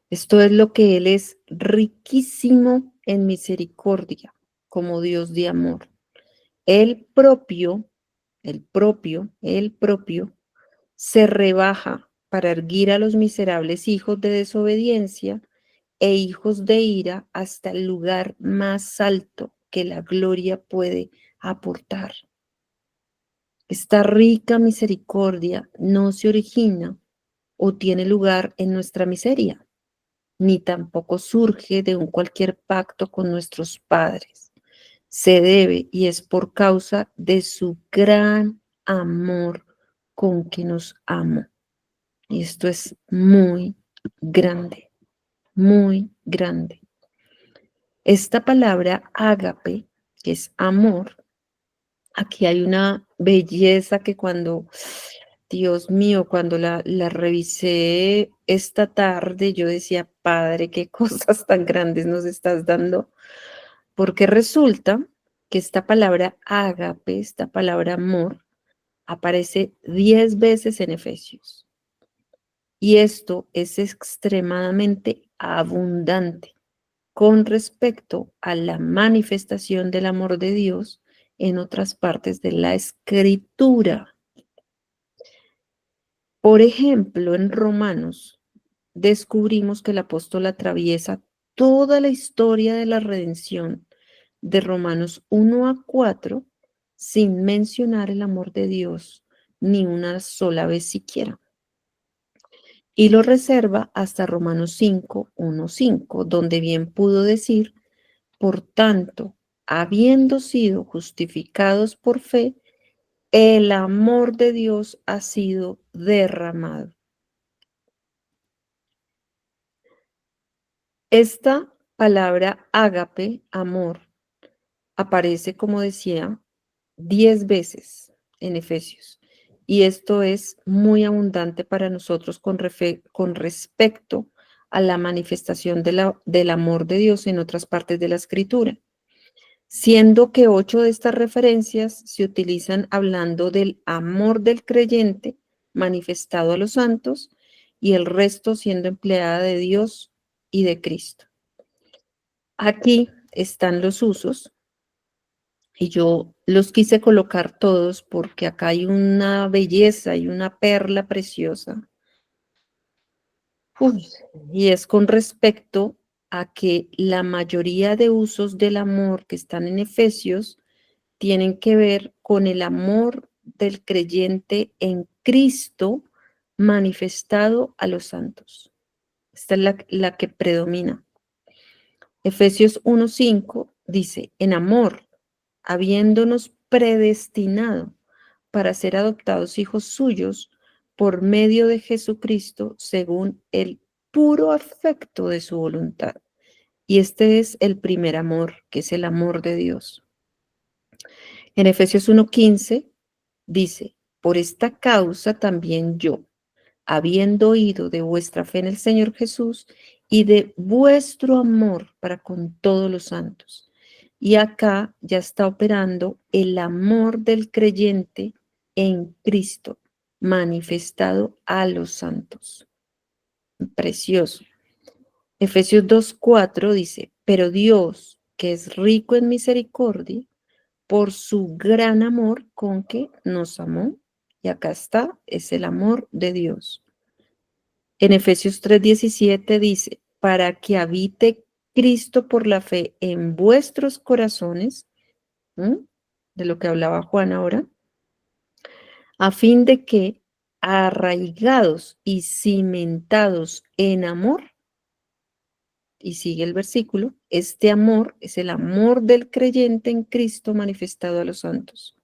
esto es lo que Él es, riquísimo en misericordia, como Dios de amor. Él propio, se rebaja para erguir a los miserables hijos de desobediencia e hijos de ira hasta el lugar más alto que la gloria puede aportar. Esta rica misericordia no se origina o tiene lugar en nuestra miseria, ni tampoco surge de un cualquier pacto con nuestros padres. Se debe y es por causa de su gran amor con que nos amó. Y esto es muy grande, muy grande. Esta palabra ágape, que es amor, aquí hay una belleza que cuando Dios mío, cuando la revisé esta tarde, yo decía, Padre, qué cosas tan grandes nos estás dando, porque resulta que esta palabra ágape, esta palabra amor, aparece 10 veces en Efesios. Y esto es extremadamente abundante con respecto a la manifestación del amor de Dios en otras partes de la Escritura. Por ejemplo, en Romanos descubrimos que el apóstol atraviesa toda la historia de la redención de Romanos 1 a 4 sin mencionar el amor de Dios ni una sola vez siquiera. Y lo reserva hasta Romanos 5, 1, 5, donde bien pudo decir, por tanto, habiendo sido justificados por fe, el amor de Dios ha sido derramado. Esta palabra ágape, amor, aparece, como decía, 10 veces en Efesios. Y esto es muy abundante para nosotros con respecto a la manifestación del amor de Dios en otras partes de la Escritura. Siendo que 8 de estas referencias se utilizan hablando del amor del creyente manifestado a los santos y el resto siendo empleada de Dios y de Cristo. Aquí están los usos y yo los quise colocar todos porque acá hay una belleza y una perla preciosa. Y es con respecto a que la mayoría de usos del amor que están en Efesios tienen que ver con el amor del creyente en Cristo manifestado a los santos. Esta es la que predomina. Efesios 1:5 dice, en amor, habiéndonos predestinado para ser adoptados hijos suyos por medio de Jesucristo según el puro afecto de su voluntad. Y este es el primer amor, que es el amor de Dios. En Efesios 1:15 dice, por esta causa también yo, habiendo oído de vuestra fe en el Señor Jesús y de vuestro amor para con todos los santos. Y acá ya está operando el amor del creyente en Cristo, manifestado a los santos. Precioso. Efesios 2:4 dice, pero Dios, que es rico en misericordia, por su gran amor con que nos amó. Y acá está, es el amor de Dios. En Efesios 3:17 dice, para que habite Cristo por la fe en vuestros corazones, de lo que hablaba Juan ahora, a fin de que, arraigados y cimentados en amor, y sigue el versículo, este amor es el amor del creyente en Cristo manifestado a los santos.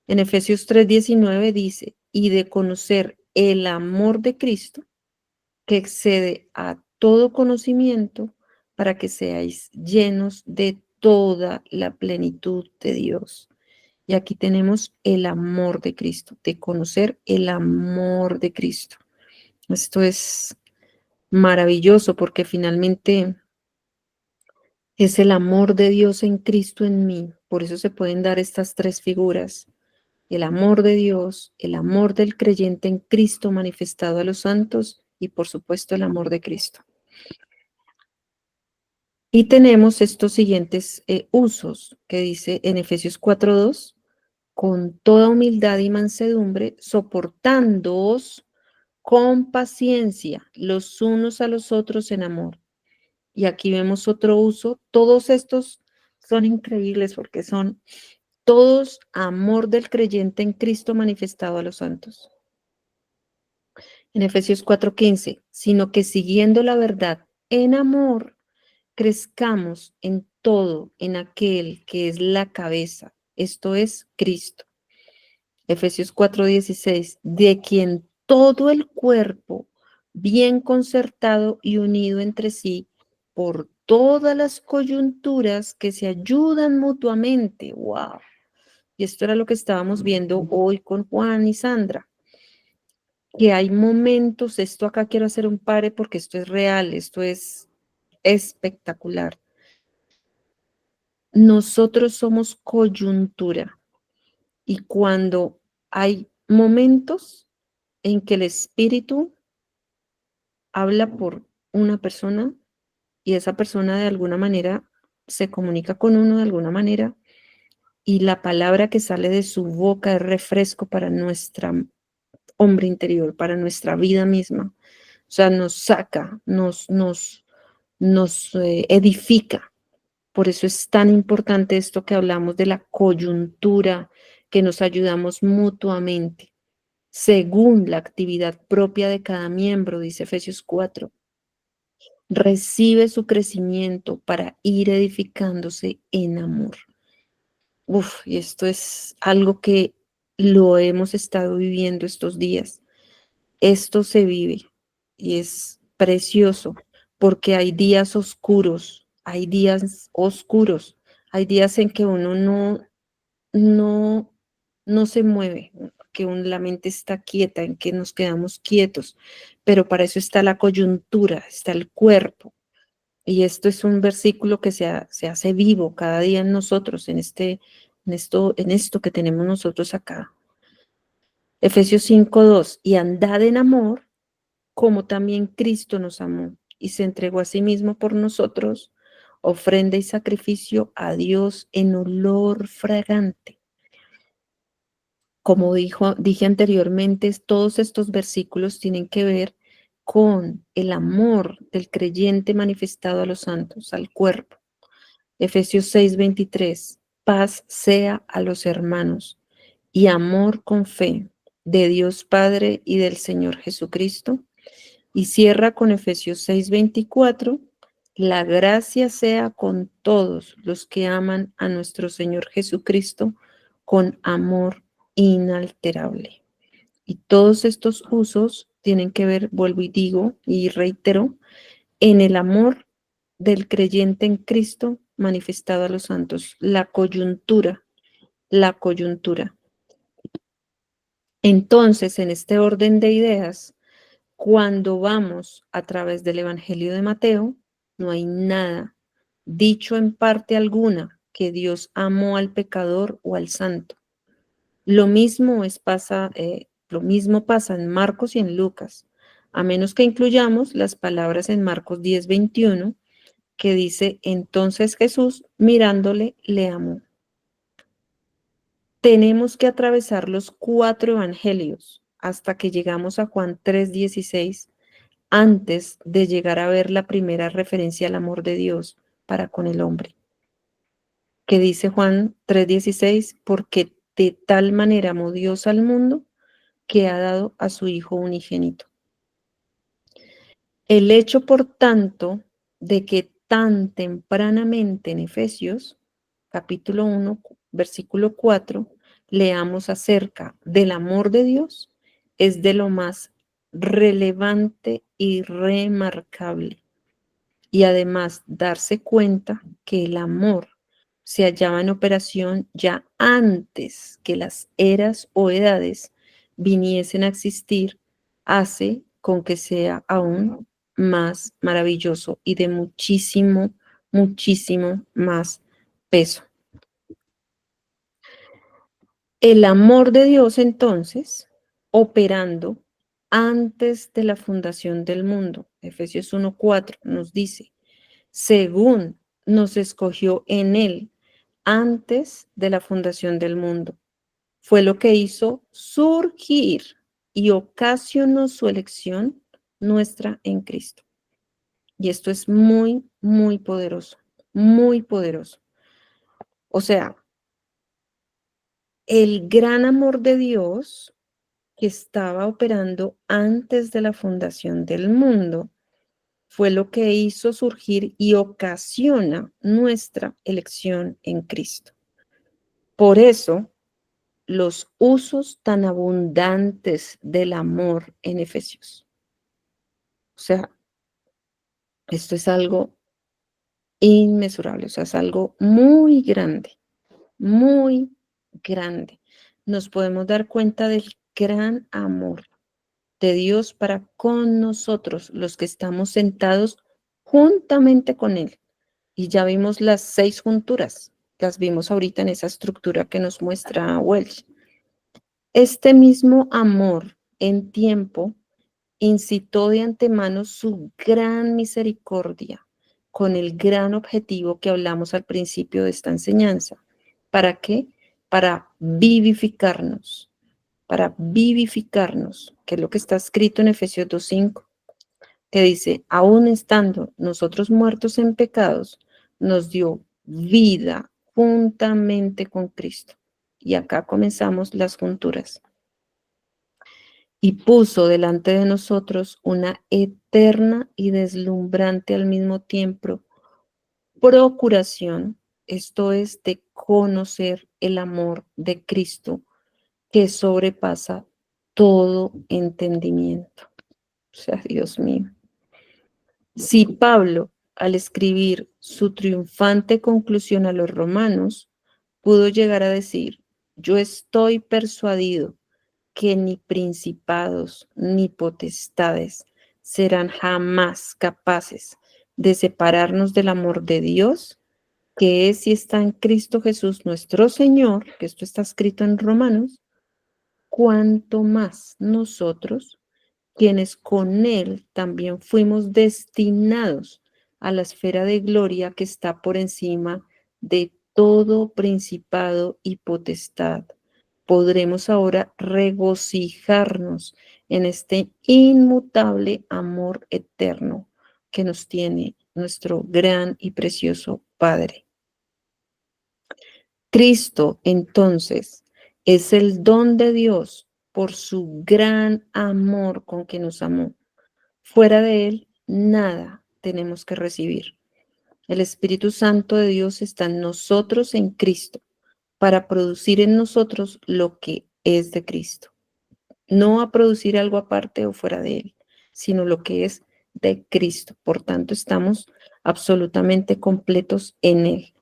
En Efesios 3:19 dice, y de conocer el amor de Cristo, que excede a todo conocimiento, para que seáis llenos de toda la plenitud de Dios. Y aquí tenemos el amor de Cristo, de conocer el amor de Cristo. Esto es maravilloso porque finalmente es el amor de Dios en Cristo en mí. Por eso se pueden dar estas tres figuras. El amor de Dios, el amor del creyente en Cristo manifestado a los santos y por supuesto el amor de Cristo. Y tenemos estos siguientes usos que dice en Efesios 4:2, con toda humildad y mansedumbre, soportándoos con paciencia los unos a los otros en amor. Y aquí vemos otro uso. Todos estos son increíbles porque son todos amor del creyente en Cristo manifestado a los santos. En Efesios 4:15, sino que siguiendo la verdad en amor, crezcamos en todo en aquel que es la cabeza, esto es Cristo. Efesios 4:16, de quien todo el cuerpo, bien concertado y unido entre sí, por todas las coyunturas que se ayudan mutuamente. ¡Wow! Y esto era lo que estábamos viendo hoy con Juan y Sandra. que hay momentos, esto acá quiero hacer un pare porque esto es real, esto es espectacular. Nosotros somos coyuntura y cuando hay momentos en que el espíritu habla por una persona y esa persona de alguna manera se comunica con uno de alguna manera y la palabra que sale de su boca es refresco para nuestra hombre interior, para nuestra vida misma. O sea, nos saca, nos edifica. Por eso es tan importante esto que hablamos de la coyuntura, que nos ayudamos mutuamente, según la actividad propia de cada miembro, dice Efesios 4. Recibe su crecimiento para ir edificándose en amor. Uf, y esto es algo que lo hemos estado viviendo estos días. Esto se vive y es precioso porque hay días oscuros, hay días oscuros, hay días en que uno no, no se mueve, que la mente está quieta, en que nos quedamos quietos, pero para eso está la coyuntura, está el cuerpo. Y esto es un versículo que se hace vivo cada día en nosotros, en esto que tenemos nosotros acá. Efesios 5:2, y andad en amor, como también Cristo nos amó y se entregó a sí mismo por nosotros, ofrenda y sacrificio a Dios en olor fragante. Como dije anteriormente, todos estos versículos tienen que ver con el amor del creyente manifestado a los santos, al cuerpo. Efesios 6:23, paz sea a los hermanos y amor con fe de Dios Padre y del Señor Jesucristo. Y cierra con Efesios 6:24, la gracia sea con todos los que aman a nuestro Señor Jesucristo con amor inalterable. Y todos estos usos tienen que ver, vuelvo y digo y reitero, en el amor del creyente en Cristo manifestado a los santos, la coyuntura, la coyuntura. Entonces, en este orden de ideas, cuando vamos a través del Evangelio de Mateo, no hay nada dicho en parte alguna que Dios amó al pecador o al santo. Lo mismo pasa en Marcos y en Lucas, a menos que incluyamos las palabras en Marcos 10:21, que dice, entonces Jesús, mirándole, le amó. Tenemos que atravesar los 4 evangelios hasta que llegamos a Juan 3:16, antes de llegar a ver la primera referencia al amor de Dios para con el hombre. Que dice Juan 3:16, porque de tal manera amó Dios al mundo que ha dado a su Hijo unigénito. El hecho, por tanto, de que tan tempranamente en Efesios, capítulo 1, versículo 4, leamos acerca del amor de Dios, es de lo más relevante y remarcable. Y además darse cuenta que el amor se hallaba en operación ya antes que las eras o edades viniesen a existir, hace con que sea aún más maravilloso y de muchísimo, muchísimo más peso. El amor de Dios, entonces, operando antes de la fundación del mundo, Efesios 1:4 nos dice, según nos escogió en él antes de la fundación del mundo, fue lo que hizo surgir y ocasionó su elección nuestra en Cristo. Y esto es muy, muy poderoso, muy poderoso. O sea, el gran amor de Dios que estaba operando antes de la fundación del mundo fue lo que hizo surgir y ocasiona nuestra elección en Cristo. Por eso, los usos tan abundantes del amor en Efesios. O sea, esto es algo inmesurable, o sea, es algo muy grande, muy grande. Nos podemos dar cuenta del gran amor de Dios para con nosotros, los que estamos sentados juntamente con Él. Y ya vimos las 6 junturas, las vimos ahorita en esa estructura que nos muestra Welch. Este mismo amor en tiempo incitó de antemano su gran misericordia con el gran objetivo que hablamos al principio de esta enseñanza. ¿Para qué? Para vivificarnos, que es lo que está escrito en Efesios 2:5, que dice, aún estando nosotros muertos en pecados, nos dio vida juntamente con Cristo. Y acá comenzamos las junturas. Y puso delante de nosotros una eterna y deslumbrante al mismo tiempo procuración, esto es de conocer el amor de Cristo que sobrepasa todo entendimiento. O sea, Dios mío. Si Pablo, al escribir su triunfante conclusión a los romanos, pudo llegar a decir, yo estoy persuadido que ni principados ni potestades serán jamás capaces de separarnos del amor de Dios, que es y está en Cristo Jesús nuestro Señor, que esto está escrito en Romanos, cuanto más nosotros, quienes con Él también fuimos destinados a la esfera de gloria que está por encima de todo principado y potestad, podremos ahora regocijarnos en este inmutable amor eterno que nos tiene nuestro gran y precioso Padre. Cristo, entonces, es el don de Dios por su gran amor con que nos amó. Fuera de Él, nada tenemos que recibir. El Espíritu Santo de Dios está en nosotros en Cristo para producir en nosotros lo que es de Cristo. No a producir algo aparte o fuera de Él, sino lo que es de Cristo. Por tanto, estamos absolutamente completos en Él.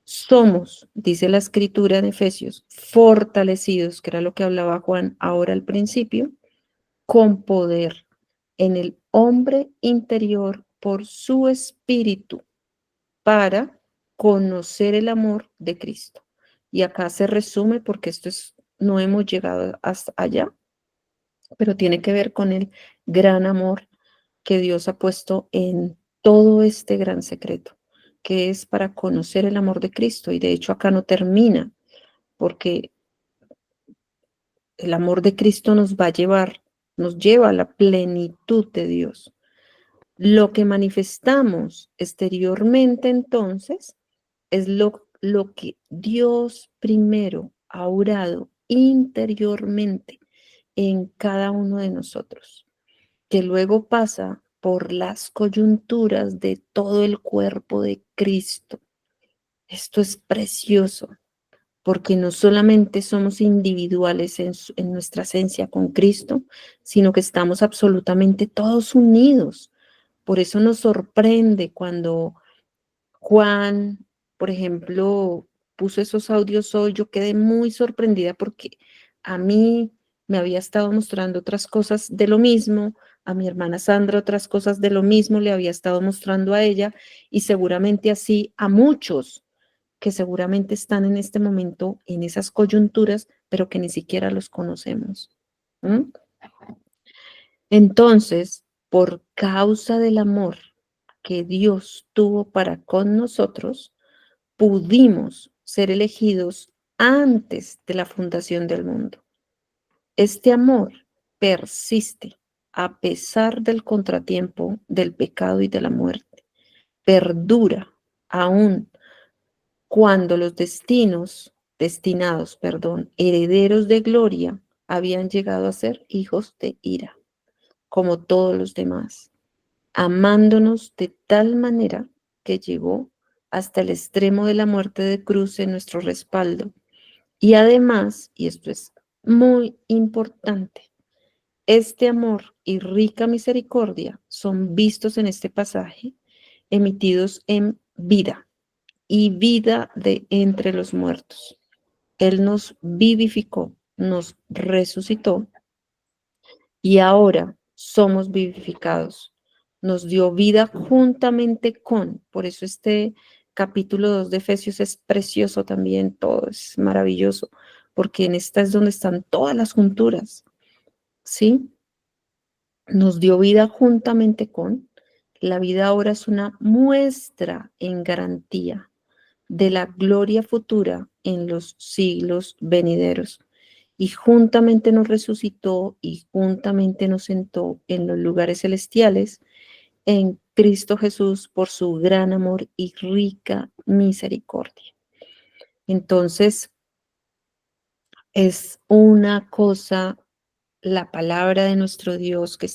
Somos, dice la escritura de Efesios, fortalecidos, que era lo que hablaba Juan ahora al principio, con poder en el hombre interior por su espíritu para conocer el amor de Cristo. Y acá se resume porque no hemos llegado hasta allá, pero tiene que ver con el gran amor que Dios ha puesto en todo este gran secreto, que es para conocer el amor de Cristo. Y de hecho acá no termina, porque el amor de Cristo nos lleva a la plenitud de Dios. Lo que manifestamos exteriormente entonces es lo que Dios primero ha orado interiormente en cada uno de nosotros, que luego pasa por las coyunturas de todo el cuerpo de Cristo. Esto es precioso, porque no solamente somos individuales en nuestra esencia con Cristo, sino que estamos absolutamente todos unidos. Por eso nos sorprende cuando Juan, por ejemplo, puso esos audios hoy. Yo quedé muy sorprendida porque a mí me había estado mostrando otras cosas de lo mismo, a mi hermana Sandra otras cosas de lo mismo le había estado mostrando a ella, y seguramente así a muchos que seguramente están en este momento en esas coyunturas, pero que ni siquiera los conocemos. ¿Mm? Entonces, por causa del amor que Dios tuvo para con nosotros, pudimos ser elegidos antes de la fundación del mundo. Este amor persiste a pesar del contratiempo, del pecado y de la muerte. Perdura aún cuando los destinados, herederos de gloria, habían llegado a ser hijos de ira, como todos los demás, amándonos de tal manera que llegó hasta el extremo de la muerte de cruz en nuestro respaldo. Y además, y esto es muy importante, este amor y rica misericordia son vistos en este pasaje, emitidos en vida y vida de entre los muertos. Él nos vivificó, nos resucitó y ahora somos vivificados. Nos dio vida juntamente con, por eso este capítulo 2 de Efesios es precioso también, todo es maravilloso, porque en esta es donde están todas las junturas, ¿sí? Nos dio vida juntamente con, la vida ahora es una muestra en garantía de la gloria futura en los siglos venideros. Y juntamente nos resucitó y juntamente nos sentó en los lugares celestiales en Cristo Jesús por su gran amor y rica misericordia. Entonces, es una cosa, la palabra de nuestro Dios que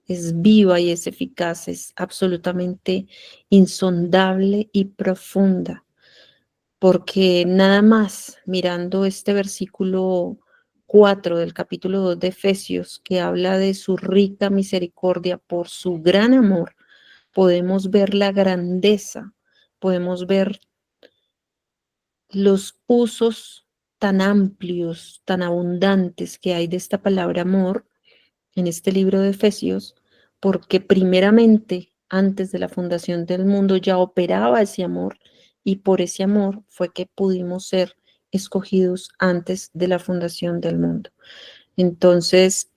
es viva y es eficaz, es absolutamente insondable y profunda, porque nada más mirando este versículo 4 del capítulo 2 de Efesios, que habla de su rica misericordia por su gran amor, podemos ver la grandeza, podemos ver los usos tan amplios, tan abundantes que hay de esta palabra amor en este libro de Efesios, porque primeramente, antes de la fundación del mundo, ya operaba ese amor y por ese amor fue que pudimos ser escogidos antes de la fundación del mundo. Entonces,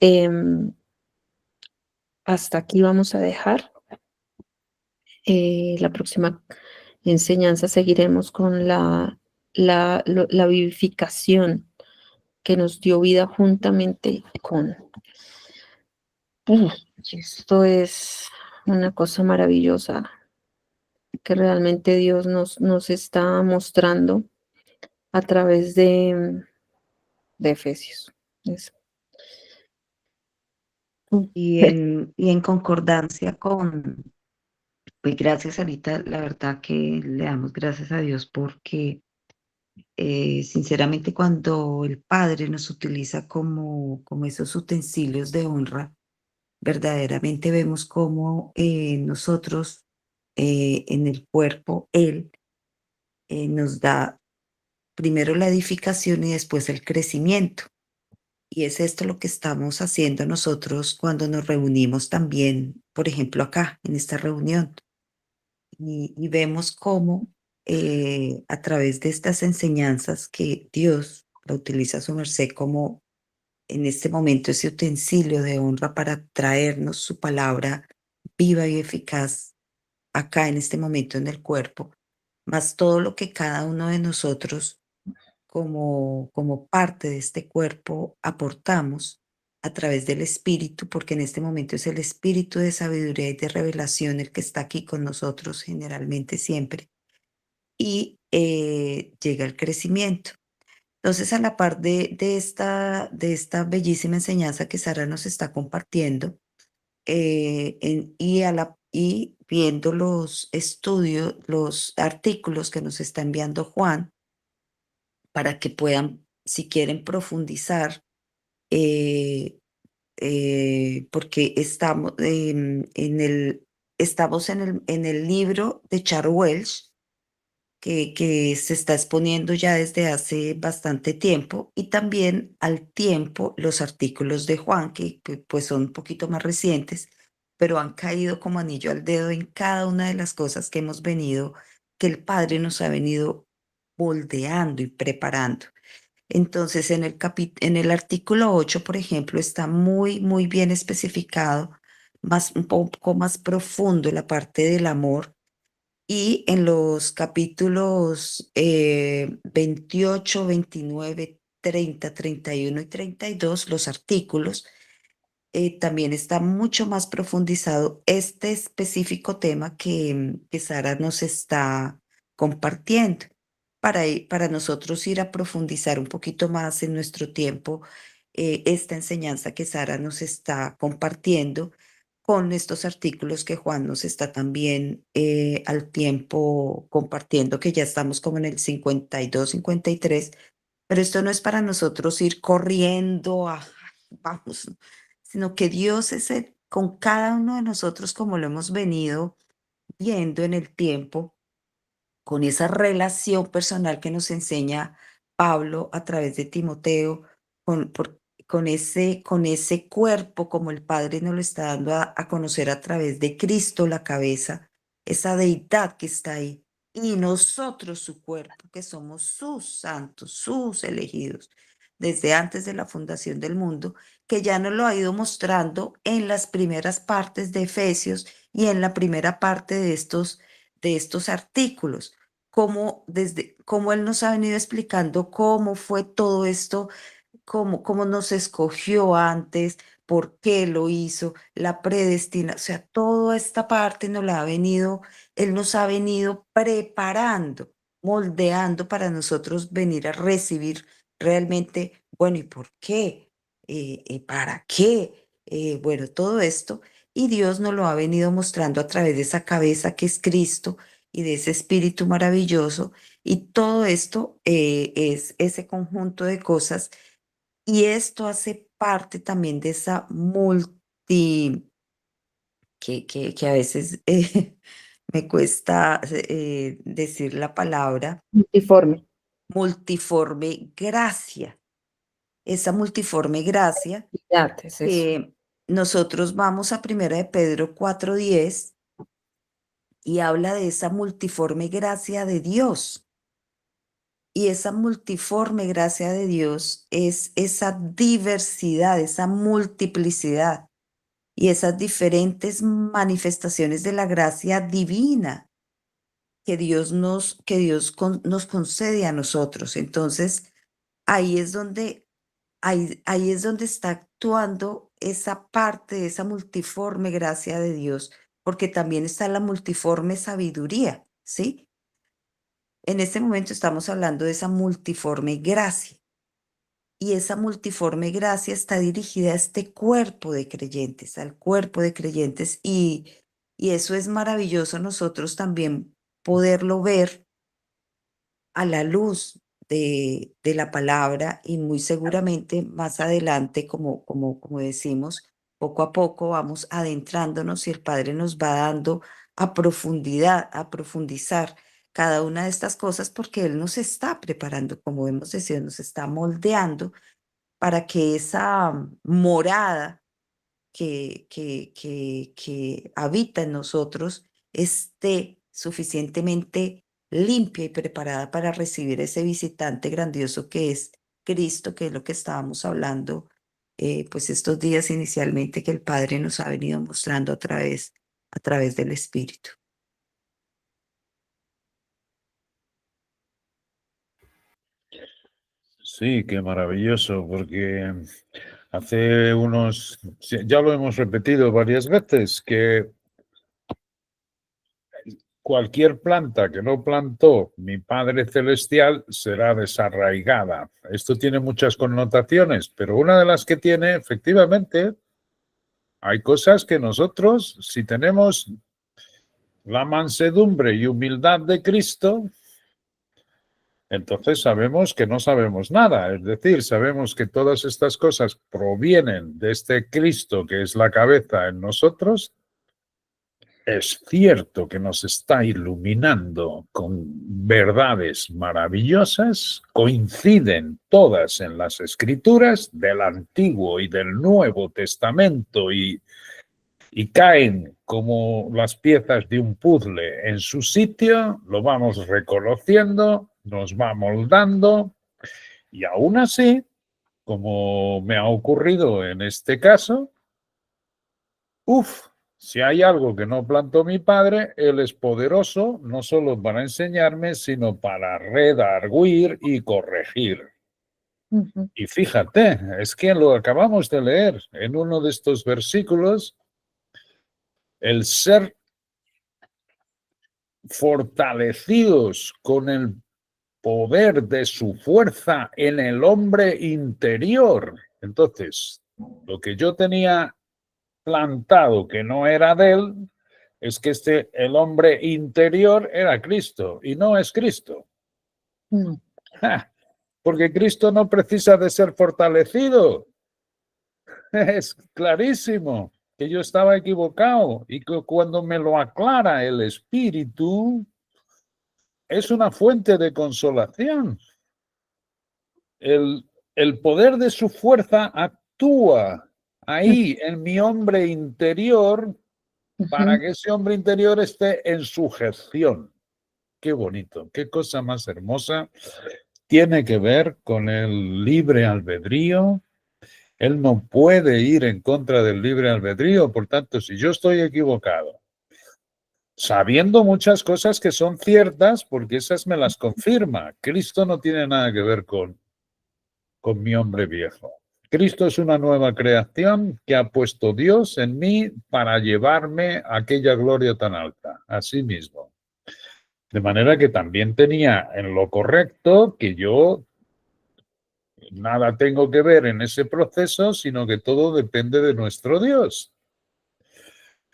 hasta aquí vamos a dejar. La próxima enseñanza seguiremos con la vivificación que nos dio vida juntamente con. Esto es una cosa maravillosa que realmente Dios nos está mostrando a través de Efesios. Es- Y en concordancia con, pues gracias Anita, la verdad que le damos gracias a Dios porque sinceramente cuando el Padre nos utiliza como esos utensilios de honra, verdaderamente vemos cómo nosotros en el cuerpo, Él nos da primero la edificación y después el crecimiento. Y es esto lo que estamos haciendo nosotros cuando nos reunimos también, por ejemplo, acá, en esta reunión. Y vemos cómo a través de estas enseñanzas que Dios la utiliza a su merced como en este momento ese utensilio de honra para traernos su palabra viva y eficaz acá en este momento en el cuerpo, más todo lo que cada uno de nosotros como parte de este cuerpo aportamos a través del Espíritu, porque en este momento es el Espíritu de sabiduría y de revelación el que está aquí con nosotros generalmente siempre, y llega el crecimiento. Entonces, a la par de esta bellísima enseñanza que Sara nos está compartiendo, y viendo los estudios, los artículos que nos está enviando Juan, para que puedan, si quieren, profundizar, eh, porque estamos en el libro de Charles Welch, que se está exponiendo ya desde hace bastante tiempo, y también al tiempo los artículos de Juan, que pues son un poquito más recientes, pero han caído como anillo al dedo en cada una de las cosas que hemos venido, que el Padre nos ha venido moldeando y preparando. Entonces, en el artículo 8, por ejemplo, está muy, muy bien especificado, un poco más profundo la parte del amor. Y en los capítulos 28, 29, 30, 31 y 32, los artículos, también está mucho más profundizado este específico tema que Sara nos está compartiendo para nosotros ir a profundizar un poquito más en nuestro tiempo esta enseñanza que Sara nos está compartiendo con estos artículos que Juan nos está también al tiempo compartiendo, que ya estamos como en el 52, 53, pero esto no es para nosotros ir corriendo vamos, sino que Dios es con cada uno de nosotros como lo hemos venido viendo en el tiempo, con esa relación personal que nos enseña Pablo a través de Timoteo, con ese cuerpo, como el Padre nos lo está dando a conocer a través de Cristo, la cabeza, esa deidad que está ahí, y nosotros su cuerpo, que somos sus santos, sus elegidos, desde antes de la fundación del mundo, que ya nos lo ha ido mostrando en las primeras partes de Efesios y en la primera parte de estos artículos, cómo Él nos ha venido explicando cómo fue todo esto, cómo nos escogió antes, por qué lo hizo, la predestina, o sea, toda esta parte Él nos ha venido preparando, moldeando para nosotros venir a recibir realmente, bueno, ¿y por qué? ¿Para qué? Bueno, todo esto, y Dios nos lo ha venido mostrando a través de esa cabeza que es Cristo y de ese espíritu maravilloso, y todo esto es ese conjunto de cosas, y esto hace parte también de esa que a veces me cuesta decir la palabra, Multiforme. multiforme gracia. Esa multiforme gracia, Ya, es eso. nosotros vamos a Primera de Pedro 4:10 y habla de esa multiforme gracia de Dios. Y esa multiforme gracia de Dios es esa diversidad, esa multiplicidad y esas diferentes manifestaciones de la gracia divina nos concede a nosotros. Entonces, ahí es donde, ahí es donde está actuando esa parte de esa multiforme gracia de Dios, porque también está la multiforme sabiduría, ¿sí? En este momento estamos hablando de esa multiforme gracia. Y esa multiforme gracia está dirigida a este cuerpo de creyentes, al cuerpo de creyentes. Y eso es maravilloso nosotros también poderlo ver a la luz de la palabra, y muy seguramente más adelante, como decimos, poco a poco vamos adentrándonos y el Padre nos va dando a profundidad, a profundizar cada una de estas cosas, porque Él nos está preparando, como hemos decidido, nos está moldeando para que esa morada que habita en nosotros esté suficientemente limpia y preparada para recibir ese visitante grandioso que es Cristo, que es lo que estábamos hablando, pues estos días inicialmente, que el Padre nos ha venido mostrando a través del Espíritu. Sí, qué maravilloso, porque hace unos, ya lo hemos repetido varias veces, que cualquier planta que no plantó mi Padre Celestial será desarraigada. Esto tiene muchas connotaciones, pero una de las que tiene, efectivamente, hay cosas que nosotros, si tenemos la mansedumbre y humildad de Cristo, entonces sabemos que no sabemos nada. Es decir, sabemos que todas estas cosas provienen de este Cristo que es la cabeza en nosotros. Es cierto que nos está iluminando con verdades maravillosas, coinciden todas en las escrituras del Antiguo y del Nuevo Testamento y caen como las piezas de un puzzle en su sitio, lo vamos reconociendo, nos va moldando, y aún así, como me ha ocurrido en este caso, si hay algo que no plantó mi Padre, Él es poderoso, no solo para enseñarme, sino para redarguir y corregir. Ujú. Y fíjate, es que lo acabamos de leer en uno de estos versículos, el ser fortalecidos con el poder de su fuerza en el hombre interior. Entonces, lo que yo tenía plantado que no era de él, es que el hombre interior era Cristo y no es Cristo. No. Porque Cristo no precisa de ser fortalecido. Es clarísimo que yo estaba equivocado y que cuando me lo aclara el Espíritu, es una fuente de consolación. El poder de su fuerza actúa ahí en mi hombre interior para que ese hombre interior esté en sujeción. Qué bonito, qué cosa más hermosa. Tiene que ver con el libre albedrío. Él no puede ir en contra del libre albedrío. Por tanto, si yo estoy equivocado, sabiendo muchas cosas que son ciertas, porque esas me las confirma, Cristo no tiene nada que ver con mi hombre viejo. Cristo es una nueva creación que ha puesto Dios en mí para llevarme a aquella gloria tan alta, a sí mismo. De manera que también tenía en lo correcto que yo nada tengo que ver en ese proceso, sino que todo depende de nuestro Dios.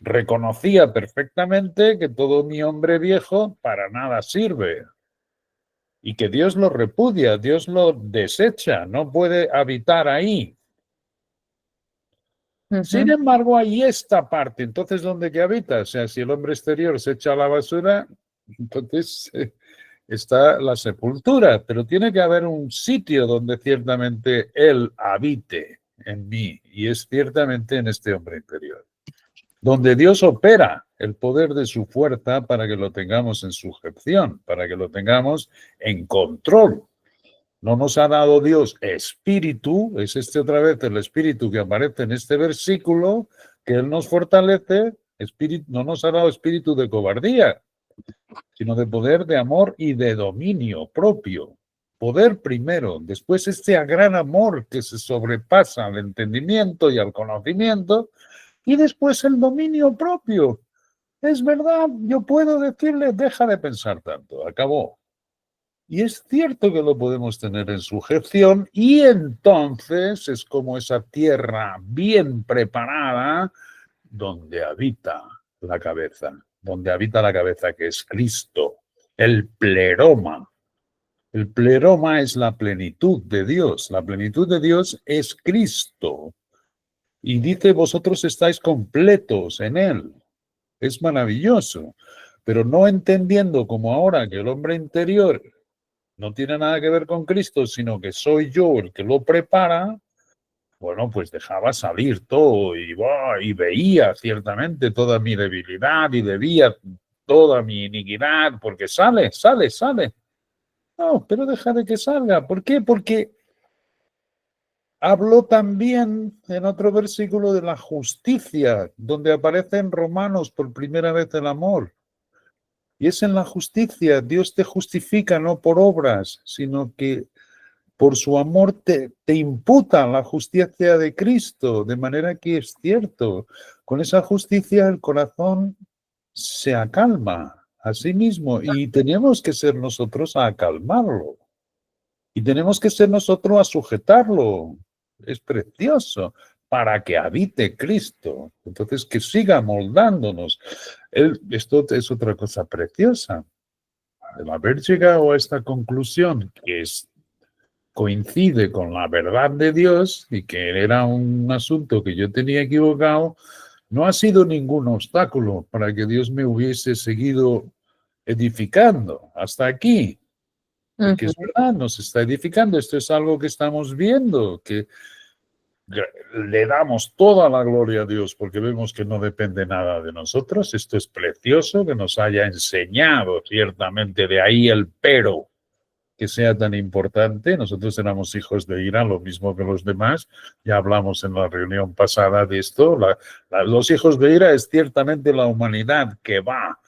Reconocía perfectamente que todo mi hombre viejo para nada sirve y que Dios lo repudia, Dios lo desecha, no puede habitar ahí. Sin embargo, hay esta parte, entonces, ¿dónde que habita? O sea, si el hombre exterior se echa a la basura, entonces está la sepultura, pero tiene que haber un sitio donde ciertamente Él habite en mí, y es ciertamente en este hombre interior, donde Dios opera el poder de su fuerza para que lo tengamos en sujeción, para que lo tengamos en control. No nos ha dado Dios espíritu, es este otra vez el espíritu que aparece en este versículo, que Él nos fortalece, espíritu, no nos ha dado espíritu de cobardía, sino de poder, de amor y de dominio propio. Poder primero, después este gran amor que se sobrepasa al entendimiento y al conocimiento, y después el dominio propio. Es verdad, yo puedo decirle, deja de pensar tanto, acabó. Y es cierto que lo podemos tener en sujeción y entonces es como esa tierra bien preparada donde habita la cabeza que es Cristo, el pleroma. El pleroma es la plenitud de Dios. La plenitud de Dios es Cristo. Y dice, vosotros estáis completos en Él. Es maravilloso. Pero no entendiendo como ahora que el hombre interior no tiene nada que ver con Cristo, sino que soy yo el que lo prepara, bueno, pues dejaba salir todo y veía ciertamente toda mi debilidad y veía toda mi iniquidad, porque sale. No, pero deja de que salga. ¿Por qué? Porque habló también en otro versículo de la justicia, donde aparece en Romanos por primera vez el amor. Y es en la justicia, Dios te justifica no por obras, sino que por su amor te imputa la justicia de Cristo, de manera que es cierto, con esa justicia el corazón se acalma a sí mismo y tenemos que ser nosotros a acalmarlo y tenemos que ser nosotros a sujetarlo. Es precioso para que habite Cristo, entonces que siga moldándonos. Esto es otra cosa preciosa. El haber llegado a esta conclusión que coincide con la verdad de Dios y que era un asunto que yo tenía equivocado, no ha sido ningún obstáculo para que Dios me hubiese seguido edificando hasta aquí. Porque es verdad, nos está edificando. Esto es algo que estamos viendo, que le damos toda la gloria a Dios porque vemos que no depende nada de nosotros. Esto es precioso que nos haya enseñado, ciertamente, de ahí el pero que sea tan importante. Nosotros éramos hijos de ira, lo mismo que los demás. Ya hablamos en la reunión pasada de esto. Los hijos de ira es ciertamente la humanidad que va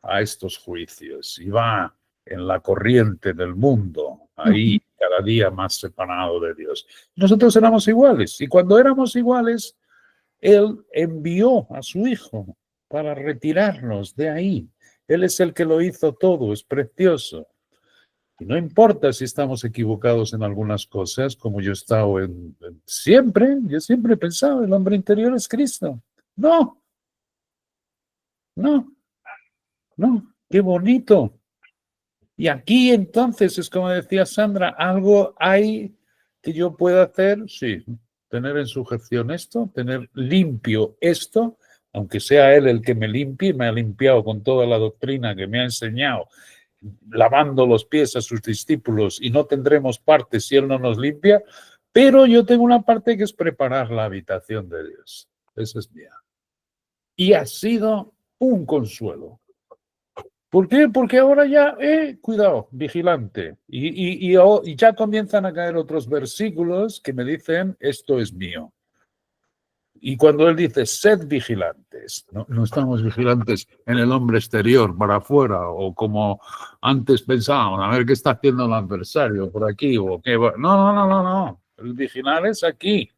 a estos juicios y va en la corriente del mundo, ahí cada día más separado de Dios. Nosotros éramos iguales y cuando éramos iguales, Él envió a su Hijo para retirarnos de ahí. Él es el que lo hizo todo, es precioso. Y no importa si estamos equivocados en algunas cosas, como yo he estado yo siempre he pensado, el hombre interior es Cristo. No, qué bonito. Y aquí entonces es como decía Sandra, algo hay que yo pueda hacer, sí, tener en sujeción esto, tener limpio esto, aunque sea Él el que me limpie, me ha limpiado con toda la doctrina que me ha enseñado, lavando los pies a sus discípulos y no tendremos parte si Él no nos limpia, Pero yo tengo una parte que es preparar la habitación de Dios. Esa es mía. Y ha sido un consuelo. ¿Por qué? Porque ahora ya, cuidado, vigilante. Y ya comienzan a caer otros versículos que me dicen, esto es mío. Y cuando él dice, sed vigilantes, no estamos vigilantes en el hombre exterior, para afuera, o como antes pensábamos, a ver qué está haciendo el adversario por aquí, o qué. No. El vigilar es aquí.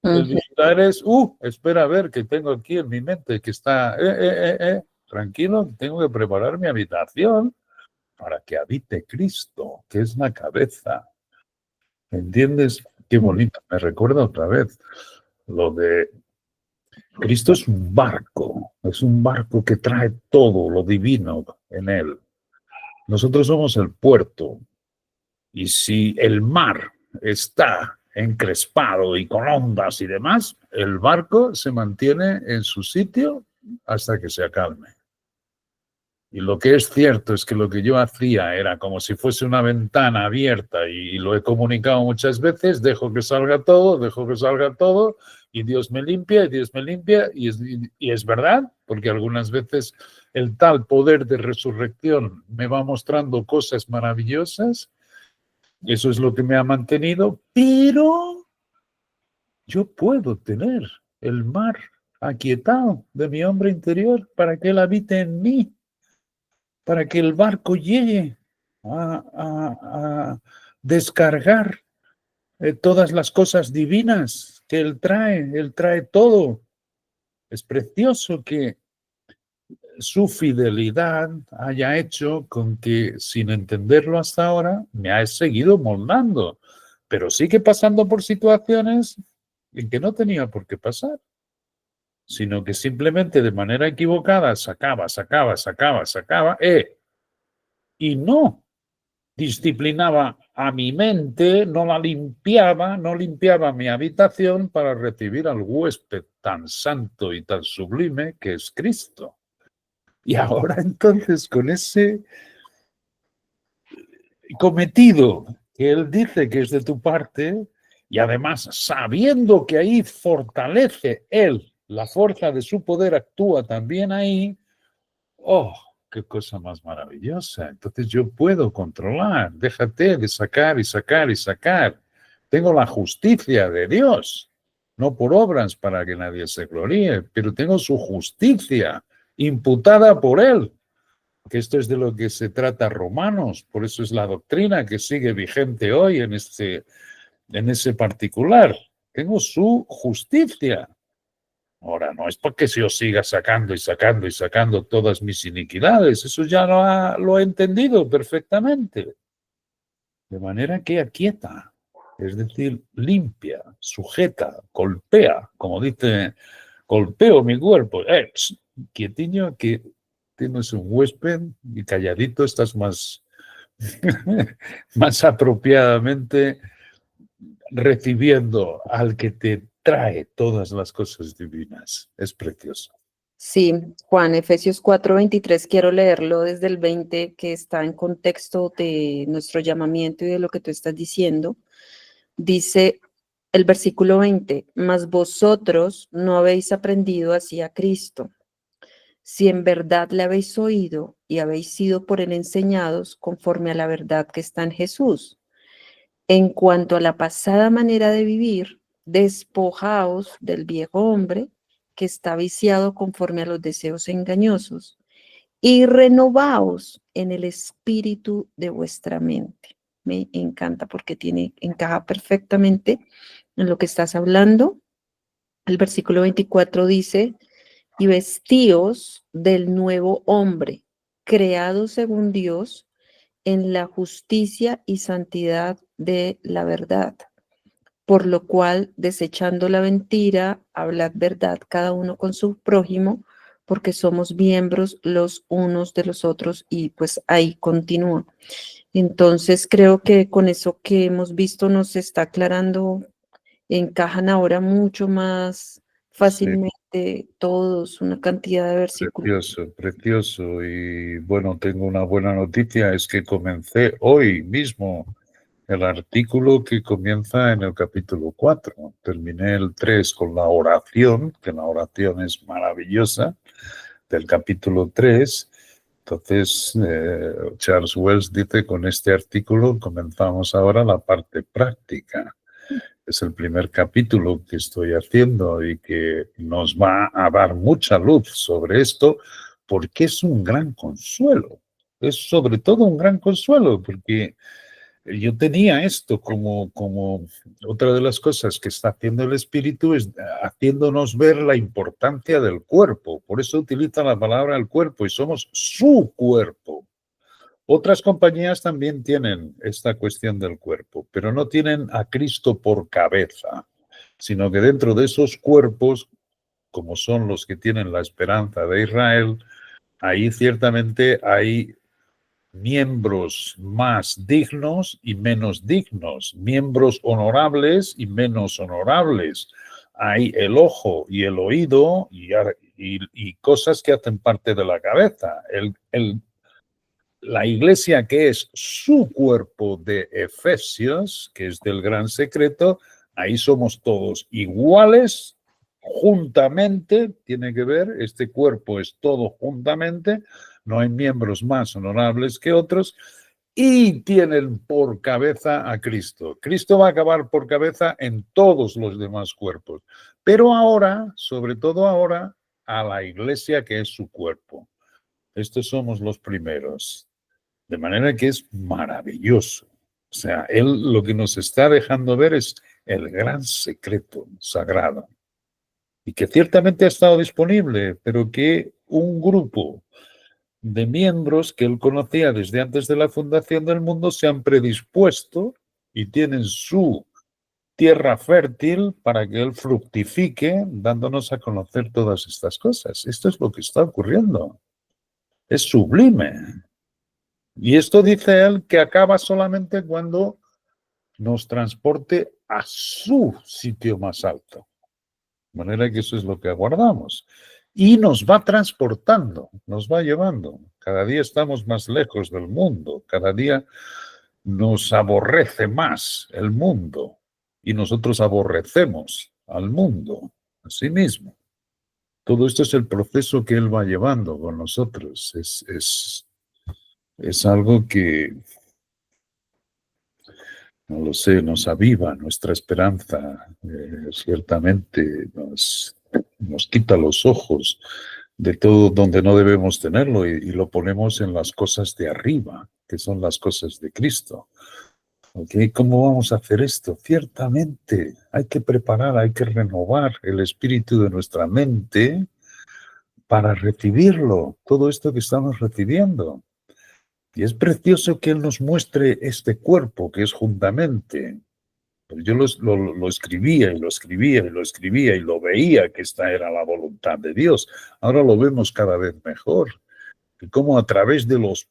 El vigilar es, espera a ver que tengo aquí en mi mente que está, tranquilo, tengo que preparar mi habitación para que habite Cristo, que es la cabeza. ¿Entiendes? Qué bonito. Me recuerda otra vez lo de Cristo es un barco que trae todo lo divino en él. Nosotros somos el puerto y si el mar está encrespado y con ondas y demás, el barco se mantiene en su sitio hasta que se acalme. Y lo que es cierto es que lo que yo hacía era como si fuese una ventana abierta y lo he comunicado muchas veces, dejo que salga todo y Dios me limpia y es verdad, porque algunas veces el tal poder de resurrección me va mostrando cosas maravillosas, eso es lo que me ha mantenido, pero yo puedo tener el mar aquietado de mi hombre interior para que él habite en mí, para que el barco llegue a descargar todas las cosas divinas que él trae todo. Es precioso que su fidelidad haya hecho con que, sin entenderlo hasta ahora, me ha seguido moldando, pero sigue pasando por situaciones en que no tenía por qué pasar, sino que simplemente de manera equivocada sacaba, y no disciplinaba a mi mente, no limpiaba mi habitación para recibir al huésped tan santo y tan sublime que es Cristo. Y ahora entonces con ese cometido que él dice que es de tu parte, y además sabiendo que ahí fortalece él, la fuerza de su poder actúa también ahí, ¡oh! ¡Qué cosa más maravillosa! Entonces yo puedo controlar, déjate de sacar. Tengo la justicia de Dios, no por obras para que nadie se gloríe, pero tengo su justicia imputada por él, que esto es de lo que se trata Romanos, por eso es la doctrina que sigue vigente hoy en ese particular. Tengo su justicia. Ahora, no es porque yo siga sacando todas mis iniquidades, eso ya lo he entendido perfectamente. De manera que aquieta, es decir, limpia, sujeta, golpea, como dice, golpeo mi cuerpo. Quietiño, que tienes un huésped y calladito estás más, más apropiadamente recibiendo al que te trae todas las cosas divinas. Es precioso. Sí, Juan, Efesios 4:23, quiero leerlo desde el 20, que está en contexto de nuestro llamamiento y de lo que tú estás diciendo. Dice el versículo 20, mas vosotros no habéis aprendido así a Cristo. Si en verdad le habéis oído y habéis sido por él enseñados conforme a la verdad que está en Jesús. En cuanto a la pasada manera de vivir, despojaos del viejo hombre que está viciado conforme a los deseos engañosos y renovaos en el espíritu de vuestra mente. Me encanta porque encaja perfectamente en lo que estás hablando. El versículo 24 dice, y vestíos del nuevo hombre, creado según Dios, en la justicia y santidad de la verdad. Por lo cual, desechando la mentira, hablad verdad cada uno con su prójimo, porque somos miembros los unos de los otros, y pues ahí continúa. Entonces creo que con eso que hemos visto nos está aclarando, encajan ahora mucho más fácilmente todos, una cantidad de versículos. Precioso. Y bueno, tengo una buena noticia, es que comencé hoy mismo el artículo que comienza en el capítulo 4. Terminé el 3 con la oración, que la oración es maravillosa, del capítulo 3. Entonces, Charles Wells dice, con este artículo comenzamos ahora la parte práctica. Es el primer capítulo que estoy haciendo y que nos va a dar mucha luz sobre esto, porque es un gran consuelo. Es sobre todo un gran consuelo, porque yo tenía esto como otra de las cosas que está haciendo el Espíritu, es haciéndonos ver la importancia del cuerpo. Por eso utiliza la palabra el cuerpo y somos su cuerpo. Otras compañías también tienen esta cuestión del cuerpo, pero no tienen a Cristo por cabeza, sino que dentro de esos cuerpos, como son los que tienen la esperanza de Israel, ahí ciertamente hay miembros más dignos y menos dignos, miembros honorables y menos honorables. Hay el ojo y el oído y cosas que hacen parte de la cabeza. La iglesia, que es su cuerpo de Efesios, que es del gran secreto, ahí somos todos iguales, juntamente, tiene que ver, este cuerpo es todo juntamente, no hay miembros más honorables que otros, y tienen por cabeza a Cristo. Cristo va a acabar por cabeza en todos los demás cuerpos, pero ahora, sobre todo ahora, a la iglesia que es su cuerpo. Estos somos los primeros. De manera que es maravilloso. O sea, él lo que nos está dejando ver es el gran secreto sagrado. Y que ciertamente ha estado disponible, pero que un grupo de miembros que él conocía desde antes de la fundación del mundo se han predispuesto y tienen su tierra fértil para que él fructifique, dándonos a conocer todas estas cosas. Esto es lo que está ocurriendo. Es sublime. Y esto dice él que acaba solamente cuando nos transporte a su sitio más alto. De manera que eso es lo que aguardamos. Y nos va transportando, nos va llevando. Cada día estamos más lejos del mundo, cada día nos aborrece más el mundo y nosotros aborrecemos al mundo a sí mismo. Todo esto es el proceso que él va llevando con nosotros. Es algo que, no lo sé, nos aviva nuestra esperanza, ciertamente nos quita los ojos de todo donde no debemos tenerlo y lo ponemos en las cosas de arriba, que son las cosas de Cristo. ¿Okay? ¿Cómo vamos a hacer esto? Ciertamente hay que preparar, hay que renovar el espíritu de nuestra mente para recibirlo, todo esto que estamos recibiendo. Y es precioso que Él nos muestre este cuerpo que es juntamente. Yo lo escribía y lo escribía y lo escribía y lo veía que esta era la voluntad de Dios. Ahora lo vemos cada vez mejor. Y cómo a través de los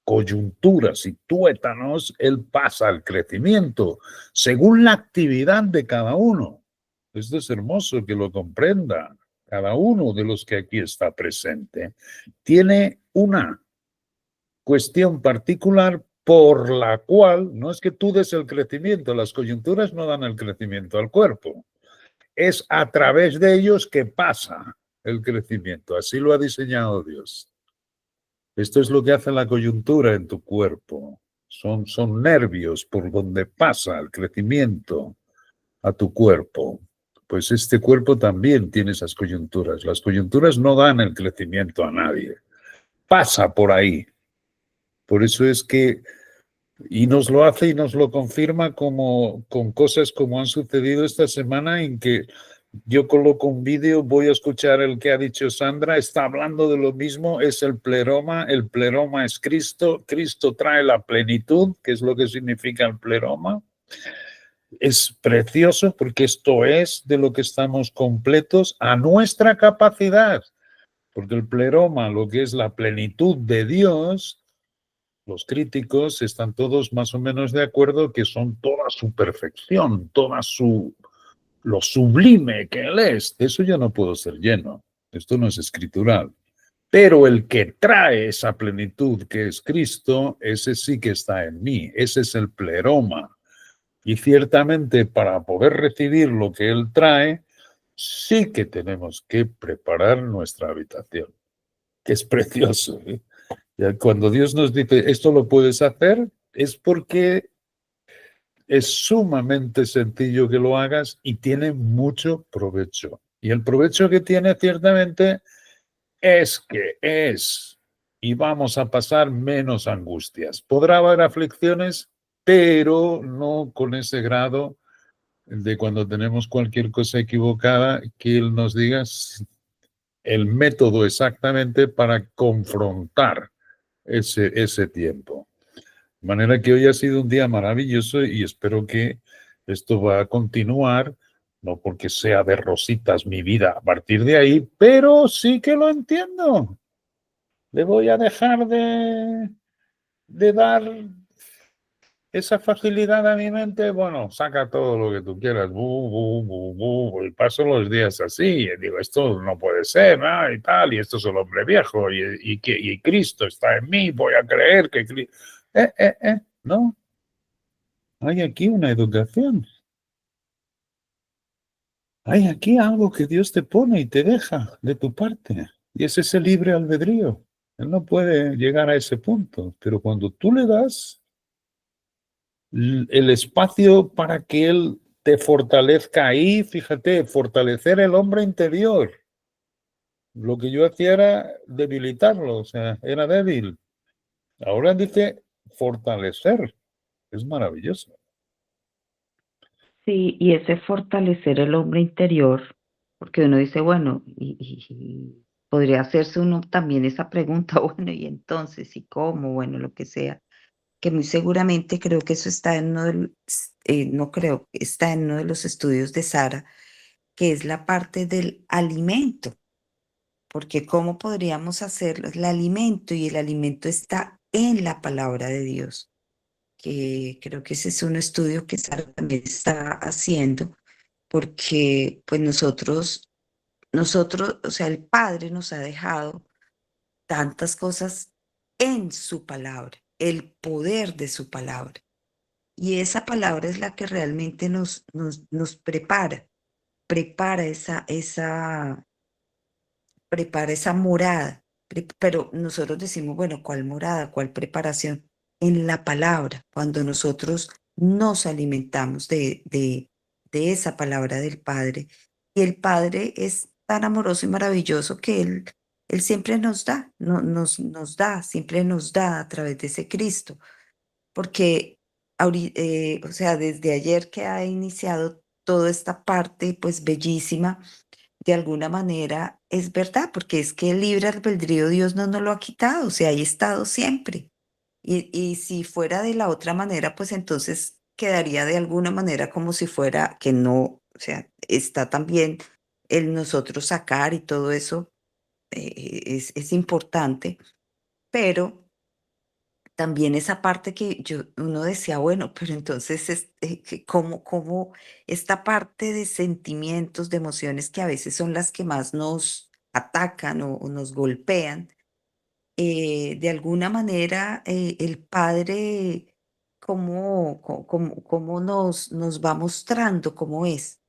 coyunturas y tuétanos, Él pasa al crecimiento según la actividad de cada uno. Esto es hermoso que lo comprenda. Cada uno de los que aquí está presente tiene una cuestión particular por la cual no es que tú des el crecimiento, las coyunturas no dan el crecimiento al cuerpo, es a través de ellos que pasa el crecimiento, así lo ha diseñado Dios. Esto es lo que hace la coyuntura en tu cuerpo, son nervios por donde pasa el crecimiento a tu cuerpo. Pues este cuerpo también tiene esas coyunturas, las coyunturas no dan el crecimiento a nadie, pasa por ahí. Por eso es que, y nos lo hace y nos lo confirma como con cosas como han sucedido esta semana en que yo coloco un vídeo, voy a escuchar el que ha dicho Sandra, está hablando de lo mismo, es el pleroma es Cristo, Cristo trae la plenitud, que es lo que significa el pleroma. Es precioso porque esto es de lo que estamos completos a nuestra capacidad, porque el pleroma, lo que es la plenitud de Dios, los críticos están todos más o menos de acuerdo que son toda su perfección, lo sublime que Él es. De eso yo no puedo ser lleno. Esto no es escritural. Pero el que trae esa plenitud que es Cristo, ese sí que está en mí. Ese es el pleroma. Y ciertamente para poder recibir lo que Él trae, sí que tenemos que preparar nuestra habitación, que es precioso. ¿Eh? Ya cuando Dios nos dice, esto lo puedes hacer, es porque es sumamente sencillo que lo hagas y tiene mucho provecho. Y el provecho que tiene ciertamente es que es, y vamos a pasar menos angustias. Podrá haber aflicciones, pero no con ese grado de cuando tenemos cualquier cosa equivocada, que Él nos diga el método exactamente para confrontar ese tiempo. De manera que hoy ha sido un día maravilloso y espero que esto va a continuar, no porque sea de rositas mi vida a partir de ahí, pero sí que lo entiendo. Le voy a dejar de dar esa facilidad a mi mente. Bueno, saca todo lo que tú quieras, y paso los días así, y digo, esto no puede ser, ¿no? Y tal, y esto es el hombre viejo, y Cristo está en mí, voy a creer que Cristo... no, hay aquí una educación. Hay aquí algo que Dios te pone y te deja de tu parte. Y es ese libre albedrío. Él no puede llegar a ese punto, pero cuando tú le das el espacio para que Él te fortalezca ahí, fíjate, fortalecer el hombre interior. Lo que yo hacía era debilitarlo, o sea, era débil. Ahora dice fortalecer. Es maravilloso. Sí, y ese fortalecer el hombre interior, porque uno dice, bueno, y podría hacerse uno también esa pregunta, bueno, y entonces, ¿y cómo? Bueno, lo que sea, que muy seguramente creo que eso está en uno no creo, está en uno de los estudios de Sara, que es la parte del alimento, porque ¿cómo podríamos hacerlo? El alimento, y el alimento está en la palabra de Dios, que creo que ese es un estudio que Sara también está haciendo, porque pues nosotros, o sea, el Padre nos ha dejado tantas cosas en su palabra, el poder de su palabra. Y esa palabra es la que realmente nos prepara prepara esa morada. Pero nosotros decimos, bueno, ¿cuál morada? ¿Cuál preparación? En la palabra, cuando nosotros nos alimentamos de esa palabra del Padre. Y el Padre es tan amoroso y maravilloso que Él siempre nos da, nos da, siempre nos da a través de ese Cristo. Porque, o sea, desde ayer que ha iniciado toda esta parte, pues bellísima, de alguna manera es verdad, porque es que el libre albedrío Dios no nos lo ha quitado, o sea, ahí ha estado siempre. Y si fuera de la otra manera, pues entonces quedaría de alguna manera como si fuera que no, o sea, está también el nosotros sacar y todo eso es importante, pero también esa parte que uno decía, bueno, pero entonces, ¿cómo esta parte de sentimientos, de emociones que a veces son las que más nos atacan o nos golpean, de alguna manera el Padre, cómo nos va mostrando cómo es?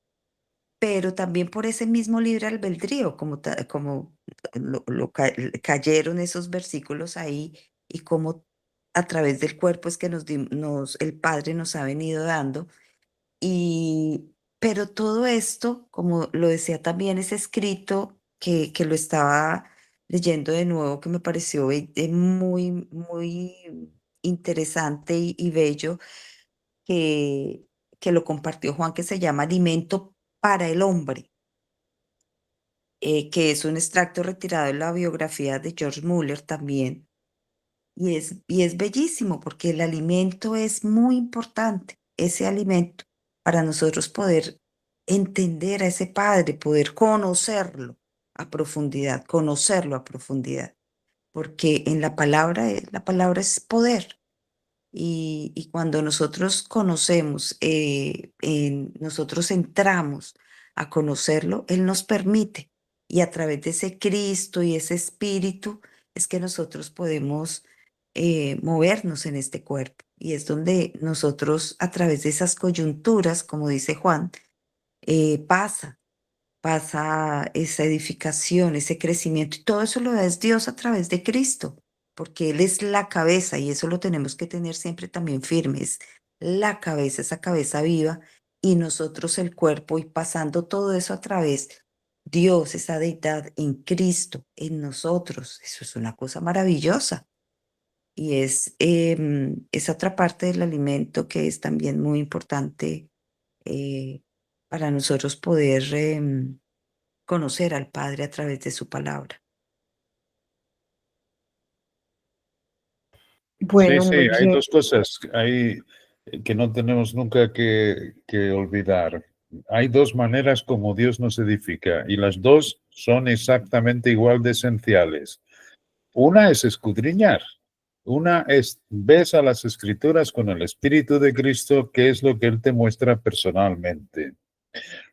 Pero también por ese mismo libre albedrío, como cayeron esos versículos ahí, y cómo a través del cuerpo es que el Padre nos ha venido dando. Pero todo esto, como lo decía también ese escrito que lo estaba leyendo de nuevo, que me pareció muy, muy interesante y bello, que, que lo compartió Juan, que se llama Alimento para el Hombre, que es un extracto retirado de la biografía de George Muller también. Y es bellísimo porque el alimento es muy importante, ese alimento, para nosotros poder entender a ese Padre, poder conocerlo a profundidad, porque en la palabra es poder. Y cuando nosotros conocemos, nosotros entramos a conocerlo, Él nos permite. Y a través de ese Cristo y ese Espíritu es que nosotros podemos movernos en este cuerpo. Y es donde nosotros, a través de esas coyunturas, como dice Juan, pasa esa edificación, ese crecimiento, y todo eso lo da es Dios a través de Cristo, porque Él es la cabeza, y eso lo tenemos que tener siempre también firmes, la cabeza, esa cabeza viva, y nosotros el cuerpo, y pasando todo eso a través, Dios, esa deidad en Cristo, en nosotros, eso es una cosa maravillosa. Y es esa otra parte del alimento que es también muy importante para nosotros poder conocer al Padre a través de su palabra. Sí, Bueno, sí, muy hay bien. dos cosas que no tenemos nunca que olvidar. Hay dos maneras como Dios nos edifica y las dos son exactamente igual de esenciales. Una es escudriñar. Una es, ves a las Escrituras con el Espíritu de Cristo, qué es lo que Él te muestra personalmente.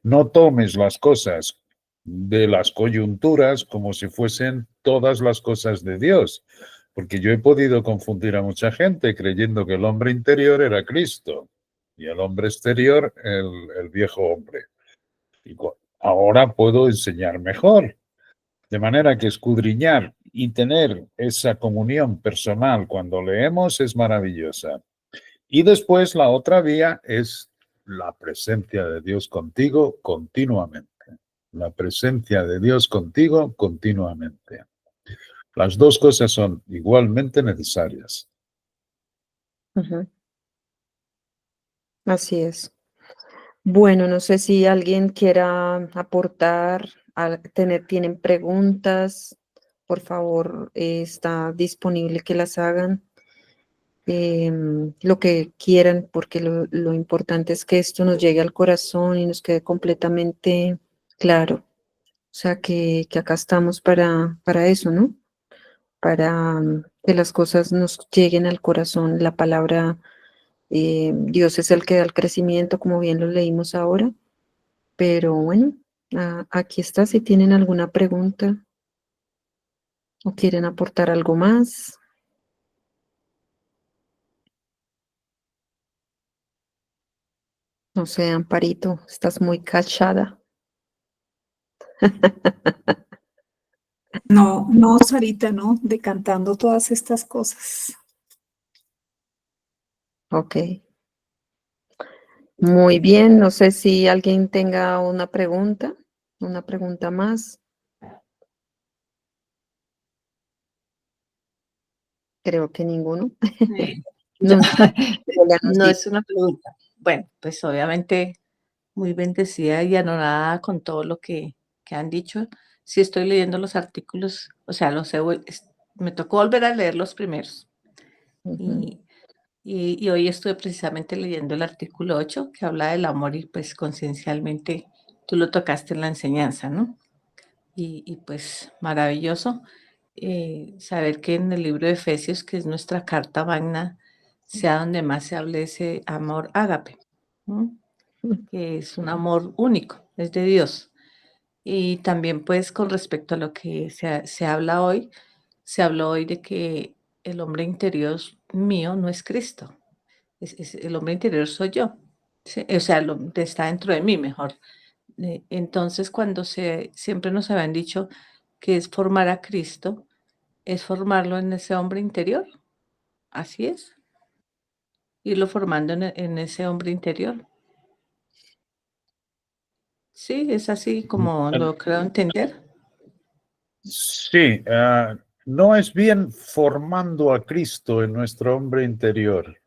No tomes las cosas de las coyunturas como si fuesen todas las cosas de Dios, porque yo he podido confundir a mucha gente creyendo que el hombre interior era Cristo y el hombre exterior el viejo hombre. Y ahora puedo enseñar mejor. De manera que escudriñar y tener esa comunión personal cuando leemos es maravillosa. Y después la otra vía es la presencia de Dios contigo continuamente. La presencia de Dios contigo continuamente. Las dos cosas son igualmente necesarias. Ujú, así es. Bueno, no sé si alguien quiera aportar, tienen preguntas, por favor, está disponible que las hagan, lo que quieran, porque lo importante es que esto nos llegue al corazón y nos quede completamente claro. O sea, que acá estamos para eso, ¿no? Para que las cosas nos lleguen al corazón. La palabra, Dios es el que da el crecimiento, como bien lo leímos ahora. Pero bueno, aquí está. Si tienen alguna pregunta o quieren aportar algo más. No sé, Amparito, estás muy cachada. No, no, Sarita, no, decantando todas estas cosas. Ok. Muy bien. No sé si alguien tenga una pregunta más. Creo que ninguno. Ya, No, Lola nos no dice. es una pregunta. Bueno, pues obviamente muy bendecida y anonadada con todo lo que han dicho. Sí estoy leyendo los artículos, o sea, me tocó volver a leer los primeros. Ujú, Y hoy estuve precisamente leyendo el artículo 8 que habla del amor y pues conciencialmente tú lo tocaste en la enseñanza, ¿no? Y pues maravilloso saber que en el libro de Efesios, que es nuestra carta magna, sea donde más se hable ese amor ágape, ¿no? Que es un amor único, es de Dios. Y también pues con respecto a lo que se habla hoy, se habló hoy de que el hombre interior mío no es Cristo, el hombre interior soy yo, ¿sí? O sea, lo que está dentro de mí mejor. Entonces, cuando siempre nos habían dicho que es formar a Cristo, es formarlo en ese hombre interior, así es, irlo formando en ese hombre interior. Sí, es así como lo creo entender. Sí, no es bien formando a Cristo en nuestro hombre interior.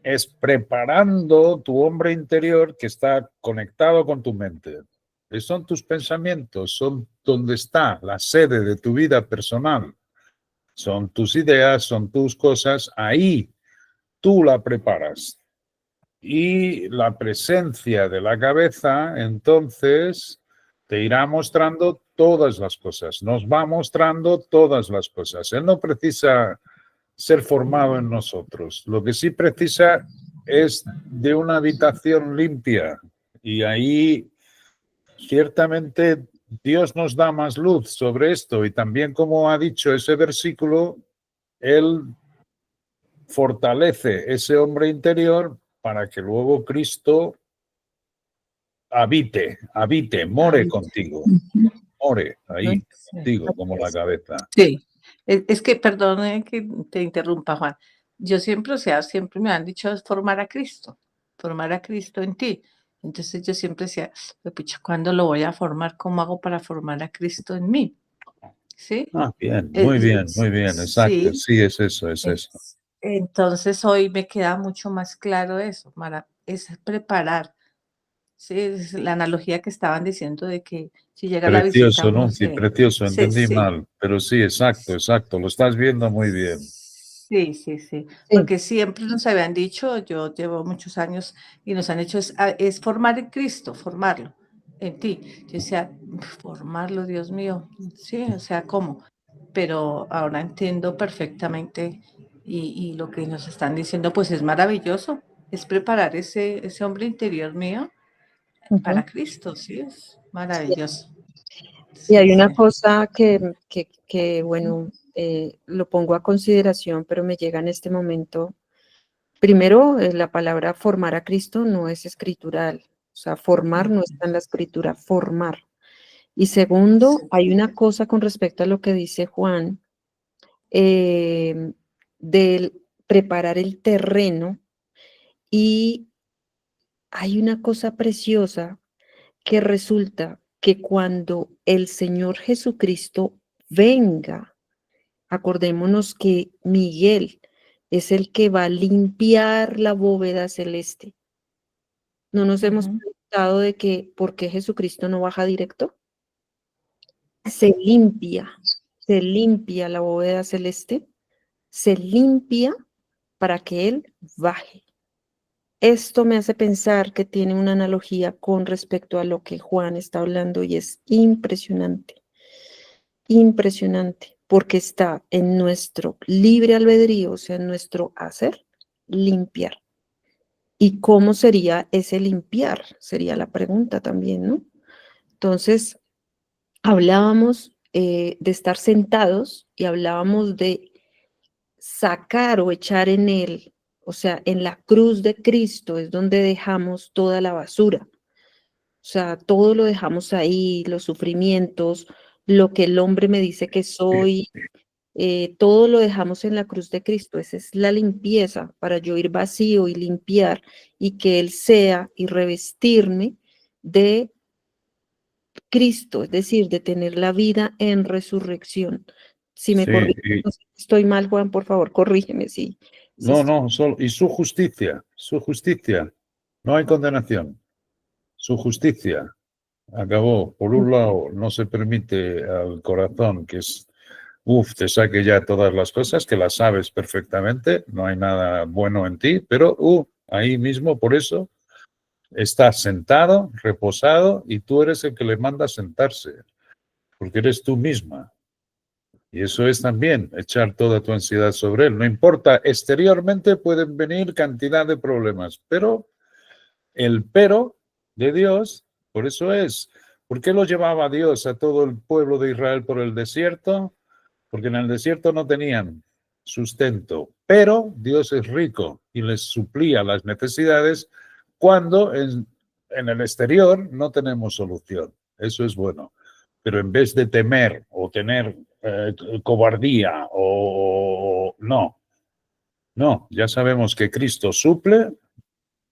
Es preparando tu hombre interior que está conectado con tu mente. Son tus pensamientos, son donde está la sede de tu vida personal. Son tus ideas, son tus cosas. Ahí tú la preparas. Y la presencia de la cabeza, entonces, te irá mostrando todas las cosas. Nos va mostrando todas las cosas. Él no precisa ser formado en nosotros. Lo que sí precisa es de una habitación limpia. Y ahí, ciertamente, Dios nos da más luz sobre esto. Y también, como ha dicho ese versículo, Él fortalece ese hombre interior para que luego Cristo habite, more Habita. contigo, more ahí Sí. contigo como la cabeza. Sí, es que, perdone que te interrumpa, Juan. Yo siempre, o sea, siempre me han dicho es formar a Cristo en ti. Entonces yo siempre decía, pucha, ¿cuándo lo voy a formar? ¿Cómo hago para formar a Cristo en mí? ¿Sí? Ah, bien, muy bien, exacto. Sí, Sí, es eso, es eso. entonces hoy me queda mucho más claro eso, es preparar. Sí, es la analogía que estaban diciendo de que si llega la visita Precioso, uno ¿no? Sí, se... precioso, Sí, entendí sí. mal, pero sí, exacto, exacto, lo estás viendo muy bien. Sí, sí, sí, porque siempre nos habían dicho, yo llevo muchos años y nos han hecho es formar en Cristo, formarlo en ti. Yo decía, formarlo, Dios mío, sí, o sea, ¿cómo? Pero ahora entiendo perfectamente y lo que nos están diciendo, pues es maravilloso, es preparar ese hombre interior mío para Cristo, sí, es maravilloso. Y Sí, hay una sí. cosa que bueno, lo pongo a consideración, pero me llega en este momento. Primero, la palabra formar a Cristo no es escritural, o sea, formar no está en la escritura, formar. Y segundo, hay una cosa con respecto a lo que dice Juan, del preparar el terreno, y hay una cosa preciosa que resulta que cuando el Señor Jesucristo venga, acordémonos que Miguel es el que va a limpiar la bóveda celeste. ¿No nos hemos Ujú. preguntado de que por qué Jesucristo no baja directo? Se limpia la bóveda celeste, se limpia para que Él baje. Esto me hace pensar que tiene una analogía con respecto a lo que Juan está hablando y es impresionante, impresionante, porque está en nuestro libre albedrío, o sea, en nuestro hacer, limpiar. ¿Y cómo sería ese limpiar? Sería la pregunta también, ¿no? Entonces, hablábamos de estar sentados y hablábamos de sacar o echar en él, o sea, en la cruz de Cristo es donde dejamos toda la basura. O sea, todo lo dejamos ahí, los sufrimientos, lo que el hombre me dice que soy, todo lo dejamos en la cruz de Cristo. Esa es la limpieza para yo ir vacío y limpiar y que Él sea y revestirme de Cristo, es decir, de tener la vida en resurrección. Si me Sí, corriges, estoy mal, Juan, por favor, corrígeme si no, no, solo, y su justicia, no hay condenación, su justicia acabó. Por un lado, no se permite al corazón que es, te saque ya todas las cosas, que las sabes perfectamente, no hay nada bueno en ti, pero ahí mismo, por eso, estás sentado, reposado, y tú eres el que le manda sentarse, porque eres tú misma. Y eso es también echar toda tu ansiedad sobre él. No importa, exteriormente pueden venir cantidad de problemas, pero el pero de Dios, por eso es. ¿Por qué lo llevaba Dios a todo el pueblo de Israel por el desierto? Porque en el desierto no tenían sustento, pero Dios es rico y les suplía las necesidades cuando en el exterior no tenemos solución. Eso es bueno. Pero en vez de temer o tener cobardía o no, no, ya sabemos que Cristo suple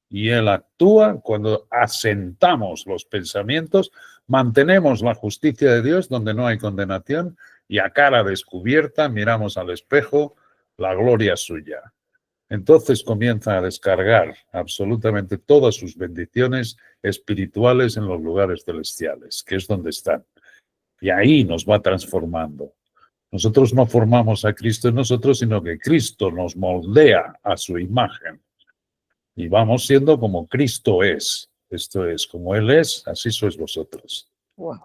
y Él actúa cuando asentamos los pensamientos, mantenemos la justicia de Dios donde no hay condenación y a cara descubierta miramos al espejo la gloria suya. Entonces comienza a descargar absolutamente todas sus bendiciones espirituales en los lugares celestiales, que es donde están. Y ahí nos va transformando. Nosotros no formamos a Cristo en nosotros, sino que Cristo nos moldea a su imagen. Y vamos siendo como Cristo es. Esto es, como Él es, así sois vosotros. wow.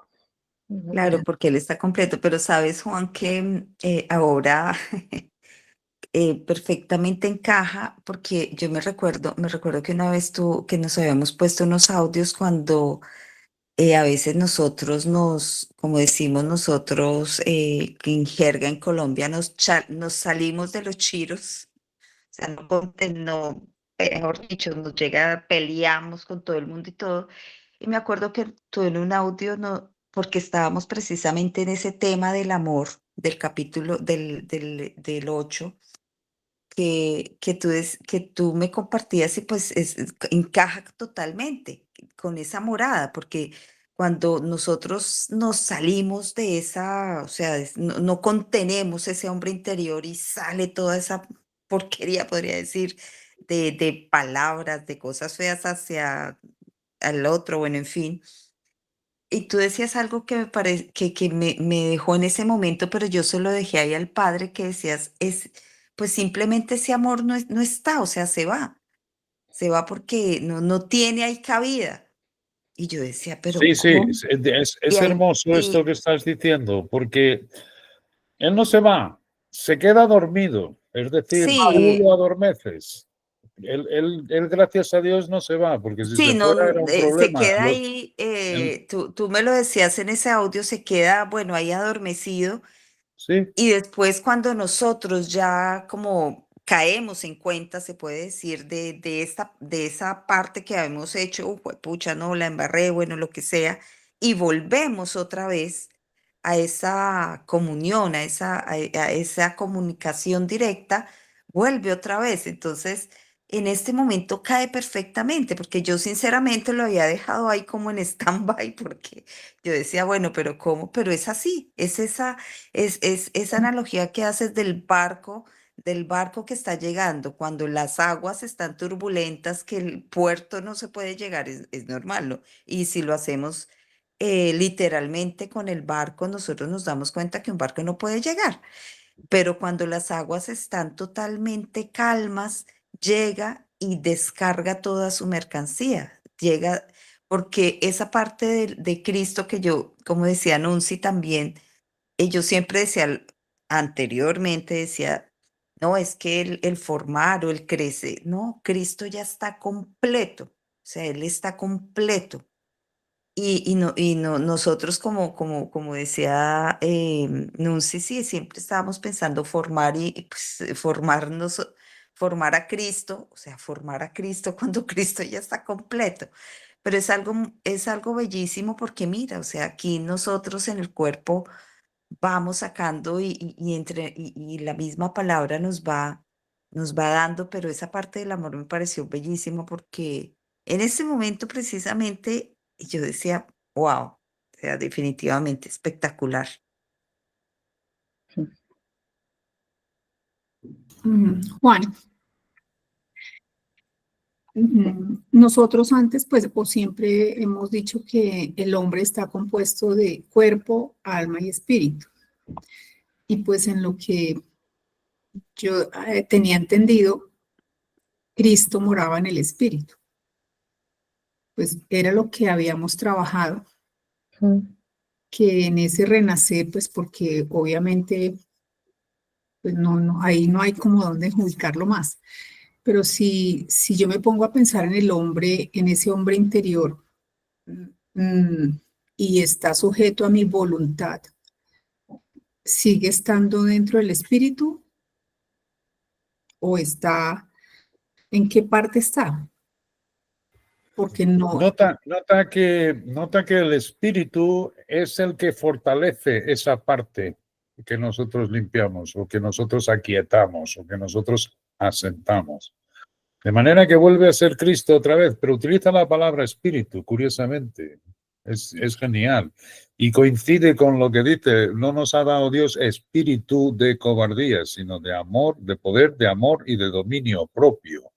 Claro, porque él está completo, pero sabes, Juan, que ahora perfectamente encaja, porque yo me recuerdo que una vez que nos habíamos puesto unos audios cuando a veces nosotros como decimos nosotros, que en jerga en Colombia, nos salimos de los chiros sea, no, mejor dicho, nos llega, peleamos con todo el mundo y todo. Y me acuerdo que tuve un audio, no, porque estábamos precisamente en ese tema del amor, del capítulo del 8, que tú me compartías y pues encaja totalmente con esa morada, porque cuando nosotros nos salimos de esa, o sea, no contenemos ese hombre interior y sale toda esa porquería, podría decir, de palabras, de cosas feas hacia al otro, bueno, en fin. Y tú decías algo que me dejó en ese momento, pero yo se lo dejé ahí al padre, que decías, pues simplemente ese amor no está, o sea, se va porque no tiene ahí cabida. Y yo decía, pero Sí, sí, ¿cómo? Y es ahí, hermoso esto que estás diciendo, porque él no se va, se queda dormido, es decir, tú sí, lo adormeces. Él, gracias a Dios, no se va, porque si sí, se no, fuera era un se problema. queda ahí, Él- tú me lo decías en ese audio, se queda, bueno, ahí adormecido. sí, Y después cuando nosotros ya como caemos en cuenta, se puede decir, de esa parte que habíamos hecho, pucha, no, la embarré, bueno, lo que sea, y volvemos otra vez a esa comunión, a esa comunicación directa, vuelve otra vez. Entonces, en este momento cae perfectamente, porque yo sinceramente lo había dejado ahí como en stand-by, porque yo decía, bueno, pero ¿cómo? Pero es así, es esa analogía que haces del barco que está llegando, cuando las aguas están turbulentas, que el puerto no se puede llegar, es normal, ¿no? Y si lo hacemos literalmente con el barco, nosotros nos damos cuenta que un barco no puede llegar, pero cuando las aguas están totalmente calmas, llega y descarga toda su mercancía, llega, porque esa parte de Cristo que yo, como decía Nunzi también, yo siempre decía, anteriormente decía, no, es que el formar o el crecer, no, Cristo ya está completo, o sea, Él está completo. Nosotros como decía Nunzi, sí, siempre estábamos pensando formar pues, formarnos, formar a Cristo, o sea, formar a Cristo cuando Cristo ya está completo. Pero es algo bellísimo porque mira, o sea, aquí nosotros en el cuerpo vamos sacando y la misma palabra nos va dando, pero esa parte del amor me pareció bellísimo porque en ese momento precisamente yo decía, wow, o sea, definitivamente espectacular. Juan, nosotros antes, pues, o siempre hemos dicho que el hombre está compuesto de cuerpo, alma y espíritu. Y pues en lo que yo tenía entendido, Cristo moraba en el espíritu. Pues era lo que habíamos trabajado, que en ese renacer, pues porque obviamente, pues ahí no hay como dónde ubicarlo más. Pero si yo me pongo a pensar en el hombre, en ese hombre interior, mm, y está sujeto a mi voluntad, ¿sigue estando dentro del espíritu o está, en qué parte está? Porque no, nota que el espíritu es el que fortalece esa parte que nosotros limpiamos o que nosotros aquietamos o que nosotros asentamos. De manera que vuelve a ser Cristo otra vez, pero utiliza la palabra espíritu, curiosamente. Es genial. Y coincide con lo que dice, no nos ha dado Dios espíritu de cobardía, sino de amor, de poder, de amor y de dominio propio.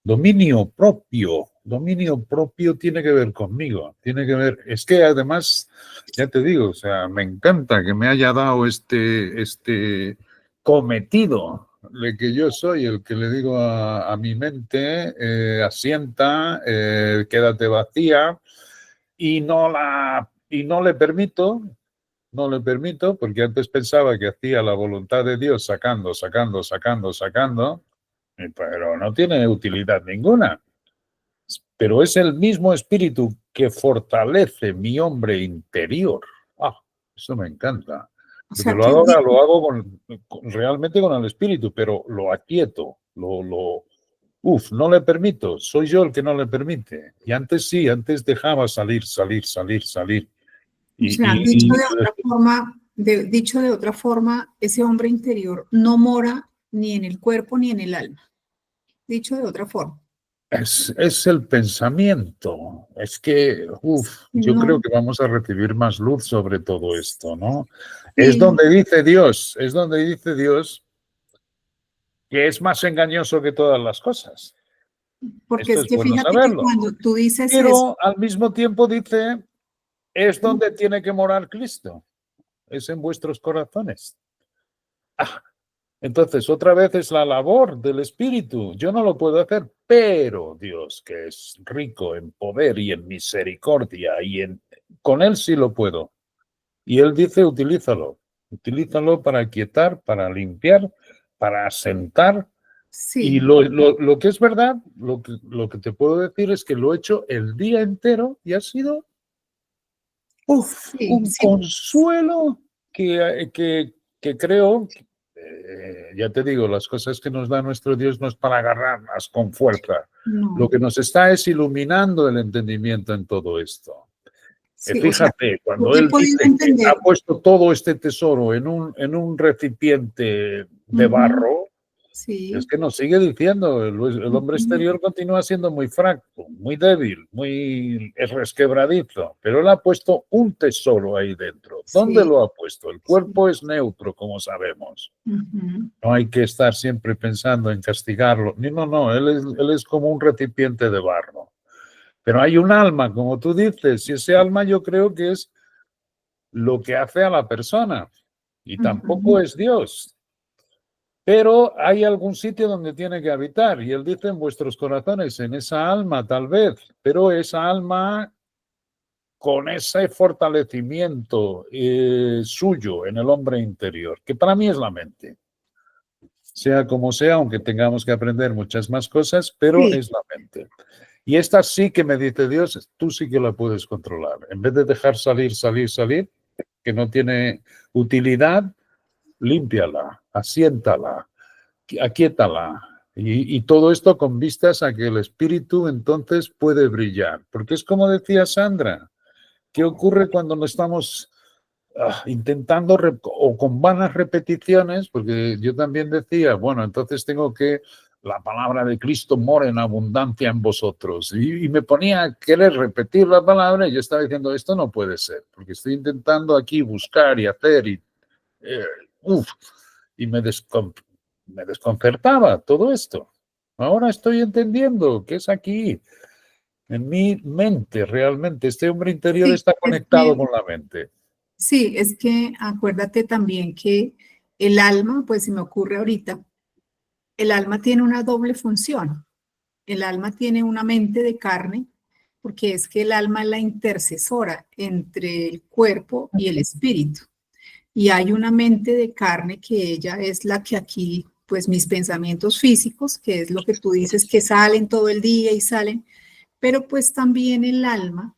Dominio propio tiene que ver conmigo, tiene que ver, es que además, ya te digo, o sea, me encanta que me haya dado este cometido de que yo soy el que le digo a mi mente, asienta, quédate vacía, y no le permito, porque antes pensaba que hacía la voluntad de Dios sacando, pero no tiene utilidad ninguna. Pero es el mismo espíritu que fortalece mi hombre interior. Ah, eso me encanta. O Si sea me lo que ahora lo hago realmente con el espíritu, pero lo aquieto, no le permito, soy yo el que no le permite. Y antes sí, antes dejaba salir. o sea, dicho de otra forma, ese hombre interior no mora ni en el cuerpo ni en el alma. Dicho de otra forma. Es el pensamiento. Es que, yo No, creo que vamos a recibir más luz sobre todo esto, ¿no? Es sí, donde dice Dios que es más engañoso que todas las cosas. porque Esto es es que bueno fíjate que saberlo. cuando tú dices eso, Pero al mismo tiempo dice, es donde tiene que morar Cristo. Es en vuestros corazones. Entonces, otra vez es la labor del Espíritu. Yo no lo puedo hacer, pero Dios, que es rico en poder y en misericordia, con Él sí lo puedo. Y Él dice, utilízalo. Utilízalo para quietar, para limpiar, para asentar. Y sí, lo que es verdad, lo que te puedo decir es que lo he hecho el día entero y ha sido sí, un sí, consuelo que creo, ya te digo, las cosas que nos da nuestro Dios no es para agarrarlas con fuerza. Lo no, que nos está es iluminando el entendimiento en todo esto. sí, o sea, Fíjate, yo cuando he Él podido dice que ha entender. puesto todo este tesoro en un recipiente de Ujú, barro, es sí, que nos sigue diciendo, el hombre ujú, exterior continúa siendo muy frágil, muy débil, muy resquebradizo, pero él ha puesto un tesoro ahí dentro. ¿Dónde sí, lo ha puesto? El sí, cuerpo es neutro, como sabemos. ujú, No hay que estar siempre pensando en castigarlo. No, él es como un recipiente de barro. Pero hay un alma, como tú dices, y ese alma yo creo que es lo que hace a la persona. Y tampoco ujú. es Dios. Pero hay algún sitio donde tiene que habitar, y él dice en vuestros corazones, en esa alma tal vez, pero esa alma con ese fortalecimiento suyo en el hombre interior, que para mí es la mente. Sea como sea, aunque tengamos que aprender muchas más cosas, pero Sí, es la mente. Y esta sí que me dice Dios, tú sí que la puedes controlar. En vez de dejar salir, que no tiene utilidad, límpiala, asiéntala, aquíétala. Y todo esto con vistas a que el espíritu entonces puede brillar. Porque es como decía Sandra, ¿qué ocurre cuando no estamos intentando o con vanas repeticiones? Porque yo también decía, bueno, entonces tengo que la palabra de Cristo mora en abundancia en vosotros. Y me ponía a querer repetir la palabra y yo estaba diciendo, esto no puede ser, porque estoy intentando aquí buscar y hacer eh, uf, y me desconcertaba todo esto. Ahora estoy entendiendo que es aquí, en mi mente, realmente. Este hombre interior sí, está conectado con la mente. sí, es que acuérdate también que el alma, pues se me ocurre ahorita, el alma tiene una doble función. El alma tiene una mente de carne, porque es que el alma es la intercesora entre el cuerpo y el espíritu. Y hay una mente de carne que ella es la que aquí, pues mis pensamientos físicos, que es lo que tú dices, que salen todo el día y salen, pero pues también el alma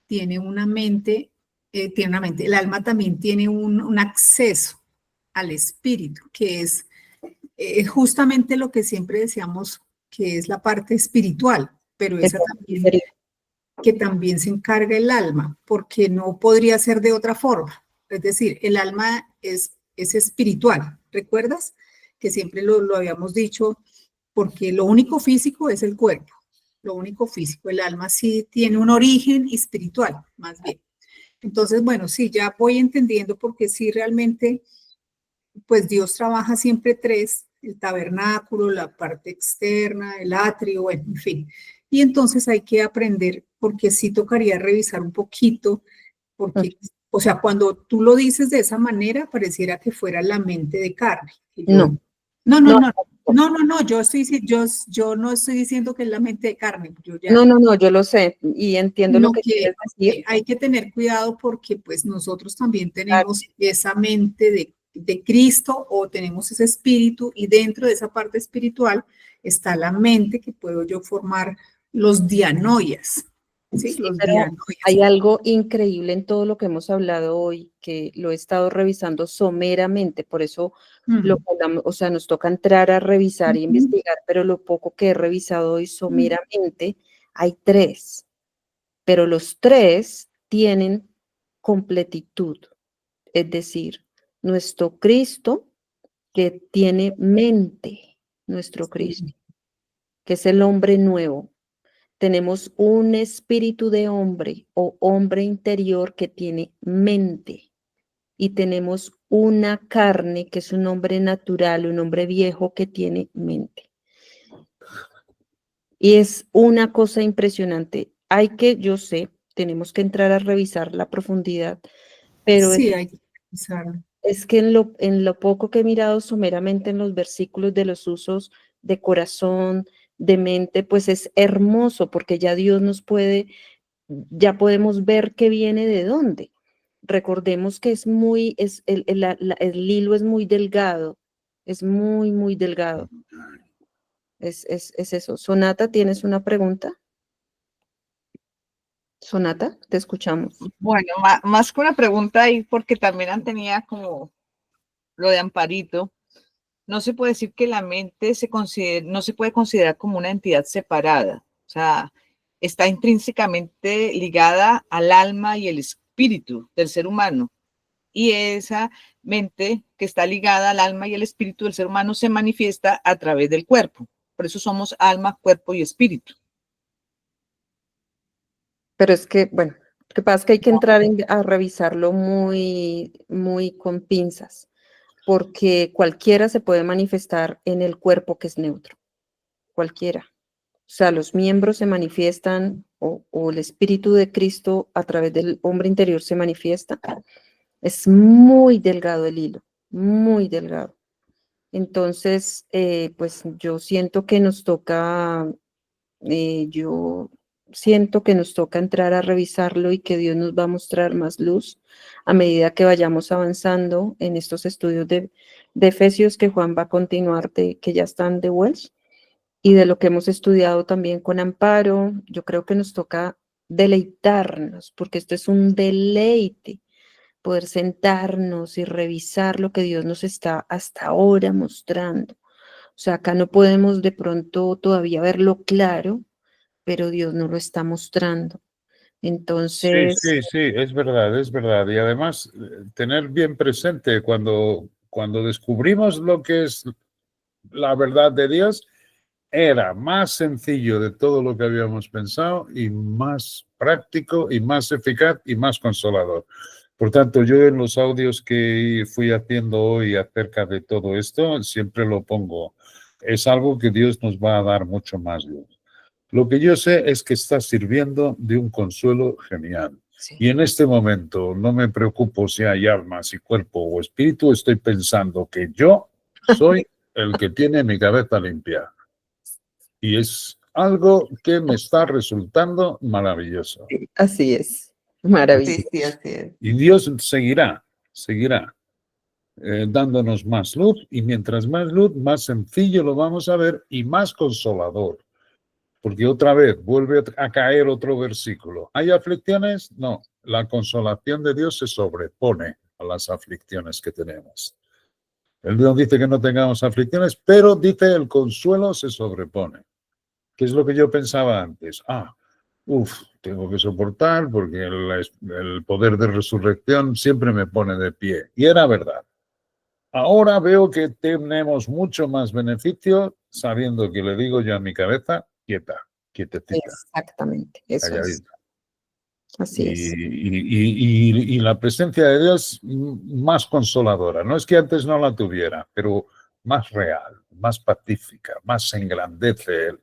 tiene una mente, el alma también tiene un acceso al espíritu, que es justamente lo que siempre decíamos que es la parte espiritual, pero esa también, que también se encarga el alma, porque no podría ser de otra forma. Es decir, el alma es espiritual, ¿recuerdas? Que siempre lo habíamos dicho, porque lo único físico es el cuerpo, lo único físico, el alma sí tiene un origen espiritual, más bien. Entonces, bueno, sí, ya voy entendiendo porque sí realmente pues Dios trabaja siempre tres, el tabernáculo, la parte externa, el atrio, bueno, en fin. Y entonces hay que aprender, porque sí tocaría revisar un poquito, porque, o sea, cuando tú lo dices de esa manera, pareciera que fuera la mente de carne. Que yo, No, no, no, no, no, no, no, no, yo no estoy diciendo que es la mente de carne, yo ya, no, yo lo sé y entiendo lo sino que que quieres decir. hay que tener cuidado porque pues nosotros también tenemos esa mente de Cristo o tenemos ese espíritu y dentro de esa parte espiritual está la mente que puedo yo formar los dianoias. Sí, los Pero diálogos. hay algo increíble en todo lo que hemos hablado hoy, que lo he estado revisando someramente, por eso o sea, nos toca entrar a revisar e investigar, pero lo poco que he revisado hoy someramente, hay 3, pero los 3 tienen completitud, es decir, nuestro Cristo que tiene mente, nuestro Cristo, que es el hombre nuevo. Tenemos un espíritu de hombre o hombre interior que tiene mente y tenemos una carne que es un hombre natural, un hombre viejo que tiene mente. Y es una cosa impresionante. Yo sé, tenemos que entrar a revisar la profundidad, pero Sí, hay que revisar. es que en lo poco que he mirado someramente en los versículos de los usos de corazón, de mente, pues es hermoso porque ya Dios ya podemos ver que viene de dónde. Recordemos que el hilo es muy delgado, es muy, muy delgado. Es eso. Sonata, ¿tienes una pregunta? Sonata, te escuchamos. Bueno, más que una pregunta ahí, porque también tenía como lo de Amparito, no se puede decir que la mente no se puede considerar como una entidad separada, o sea, está intrínsecamente ligada al alma y el espíritu del ser humano, y esa mente que está ligada al alma y el espíritu del ser humano se manifiesta a través del cuerpo, por eso somos alma, cuerpo y espíritu. Pero es que, bueno, lo que pasa es que hay que entrar a revisarlo muy, muy con pinzas, porque cualquiera se puede manifestar en el cuerpo que es neutro, cualquiera. O sea, los miembros se manifiestan o el espíritu de Cristo a través del hombre interior se manifiesta. Es muy delgado el hilo, muy delgado. Entonces, pues yo siento que nos toca, yo siento que nos toca entrar a revisarlo y que Dios nos va a mostrar más luz a medida que vayamos avanzando en estos estudios de Efesios que Juan va a continuar, que ya están de Welsh, y de lo que hemos estudiado también con Amparo. Yo creo que nos toca deleitarnos, porque esto es un deleite, poder sentarnos y revisar lo que Dios nos está hasta ahora mostrando. O sea, acá no podemos de pronto todavía verlo claro, pero Dios nos lo está mostrando. Entonces, Sí, es verdad, es verdad. Y además, tener bien presente cuando descubrimos lo que es la verdad de Dios, era más sencillo de todo lo que habíamos pensado y más práctico y más eficaz y más consolador. Por tanto, yo en los audios que fui haciendo hoy acerca de todo esto, siempre lo pongo. Es algo que Dios nos va a dar mucho más luz. Lo que yo sé es que está sirviendo de un consuelo genial. sí. Y en este momento no me preocupo si hay alma, si cuerpo o espíritu, estoy pensando que yo soy el que tiene mi cabeza limpia. Y es algo que me está resultando maravilloso. Así es, maravilloso. Sí, así es. Y Dios seguirá dándonos más luz, y mientras más luz, más sencillo lo vamos a ver y más consolador. Porque otra vez vuelve a caer otro versículo. ¿Hay aflicciones? No. La consolación de Dios se sobrepone a las aflicciones que tenemos. Él no dice que no tengamos aflicciones, pero dice el consuelo se sobrepone. ¿Qué es lo que yo pensaba antes? Tengo que soportar porque el poder de resurrección siempre me pone de pie. Y era verdad. Ahora veo que tenemos mucho más beneficio sabiendo que le digo yo a mi cabeza, quietecita, Exactamente, eso es. calladita. Así es. Y la presencia de Dios más consoladora. No es que antes no la tuviera, pero más real, más pacífica, más se engrandece Él.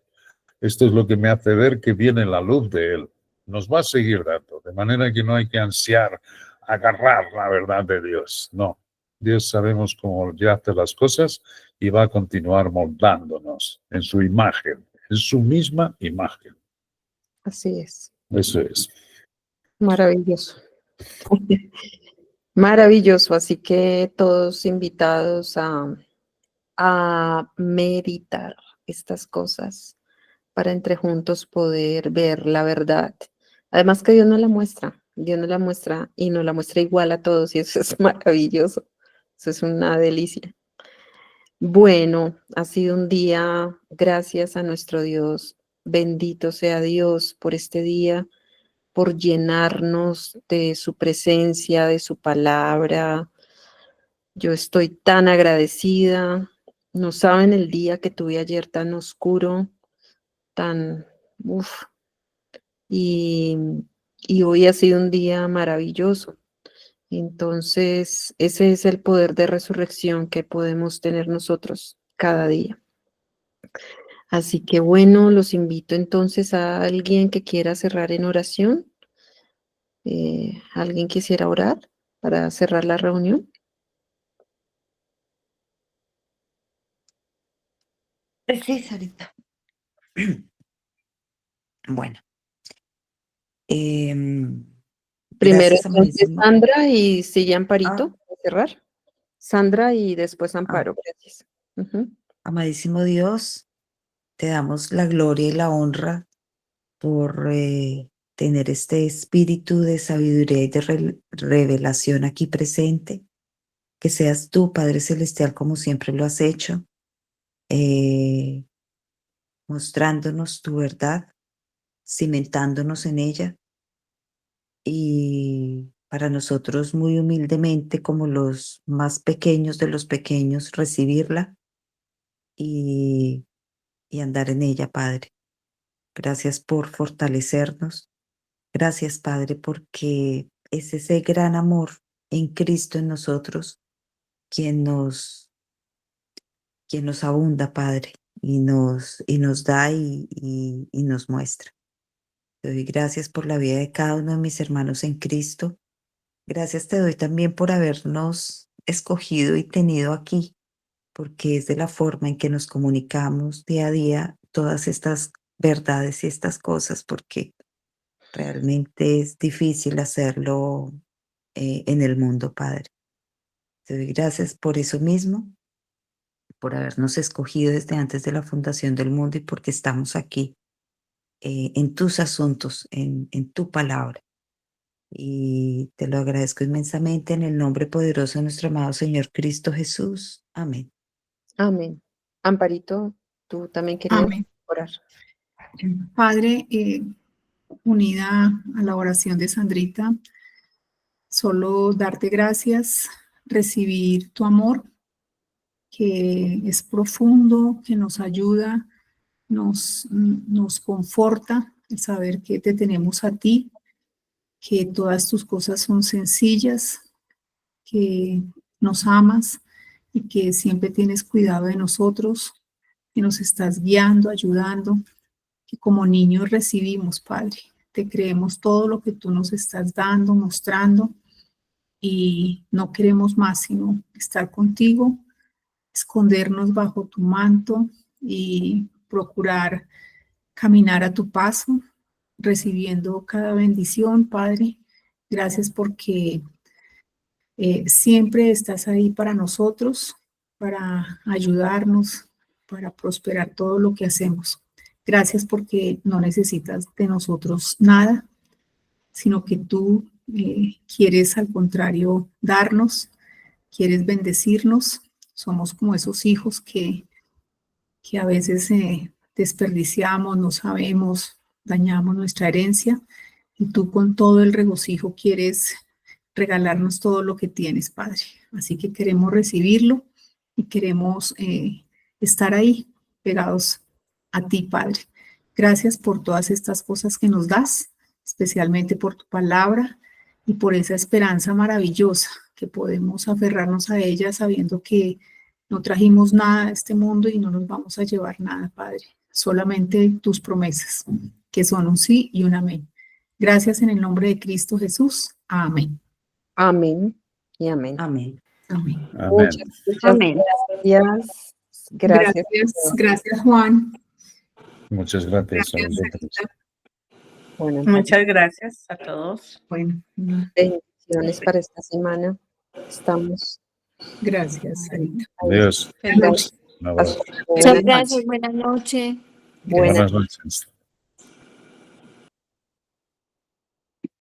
Esto es lo que me hace ver que viene la luz de Él. Nos va a seguir dando, de manera que no hay que ansiar agarrar la verdad de Dios. No, Dios sabemos cómo ya hace las cosas y va a continuar moldándonos en su imagen, en su misma imagen. Así es. Eso es. Maravilloso. Maravilloso. Así que todos invitados a meditar estas cosas para entre juntos poder ver la verdad Además que Dios nos la muestra, Dios nos la muestra y nos la muestra igual a todos y eso es maravilloso, eso es una delicia. Bueno, ha sido un día, gracias a nuestro Dios, bendito sea Dios por este día, por llenarnos de su presencia, de su palabra. Yo estoy tan agradecida. No saben el día que tuve ayer tan oscuro, tan, uff, y, y hoy ha sido un día maravilloso. Entonces, ese es el poder de resurrección que podemos tener nosotros cada día. Así que bueno, los invito entonces a alguien que quiera cerrar en oración. ¿Alguien quisiera orar para cerrar la reunión? Sí, Sarita. Bueno, Primero gracias, entonces amadísimo. Sandra y sigue Amparito Ah, para cerrar. Sandra y después ah, Amparo, gracias. Ujú. amadísimo Dios, te damos la gloria y la honra por tener este espíritu de sabiduría y de revelación aquí presente. Que seas tú, Padre Celestial, como siempre lo has hecho, eh, mostrándonos tu verdad, cimentándonos en ella y para nosotros muy humildemente, como los más pequeños de los pequeños, recibirla y, y andar en ella, Padre. Gracias por fortalecernos. Gracias, Padre, porque es ese gran amor en Cristo en nosotros quien nos abunda, Padre, y nos da y nos muestra. Te doy gracias por la vida de cada uno de mis hermanos en Cristo. Gracias te doy también por habernos escogido y tenido aquí, porque es de la forma en que nos comunicamos día a día todas estas verdades y estas cosas, porque realmente es difícil hacerlo en el mundo, Padre. Te doy gracias por eso mismo, por habernos escogido desde antes de la fundación del mundo y porque estamos aquí en tus asuntos, en tu palabra. Y te lo agradezco inmensamente en el nombre poderoso de nuestro amado Señor Cristo Jesús. Amén. Amén. Amparito, tú también querías Amén. orar. Padre, unida a la oración de Sandrita, solo darte gracias, recibir tu amor, que es profundo, que nos ayuda, nos conforta el saber que te tenemos a ti, que todas tus cosas son sencillas, que nos amas y que siempre tienes cuidado de nosotros, que nos estás guiando, ayudando, que como niños recibimos, Padre. Te creemos todo lo que tú nos estás dando, mostrando, y no queremos más sino estar contigo, escondernos bajo tu manto y procurar caminar a tu paso, recibiendo cada bendición, Padre. Gracias porque siempre estás ahí para nosotros, para ayudarnos, para prosperar todo lo que hacemos. Gracias porque no necesitas de nosotros nada, sino que tú quieres al contrario darnos, quieres bendecirnos. Somos como esos hijos que a veces desperdiciamos, no sabemos, dañamos nuestra herencia, y tú con todo el regocijo quieres regalarnos todo lo que tienes, Padre. Así que queremos recibirlo y queremos estar ahí pegados a ti, Padre. Gracias por todas estas cosas que nos das, especialmente por tu palabra y por esa esperanza maravillosa que podemos aferrarnos a ella sabiendo que no trajimos nada a este mundo y no nos vamos a llevar nada, Padre. Solamente tus promesas, que son un sí y un amén. Gracias en el nombre de Cristo Jesús. Amén. Amén y amén. Amén. Amén. Amén. Muchas Amén. gracias. Gracias. Gracias, Juan. Muchas gracias a Gracias, vosotros. Sarita. Bueno, Muchas gracias a todos. Bueno, bendiciones para esta semana. Estamos. gracias, Sarita. Adiós. Feliz Un abrazo. Hasta luego. Muchas gracias, buenas noches. Buenas Buenas noches.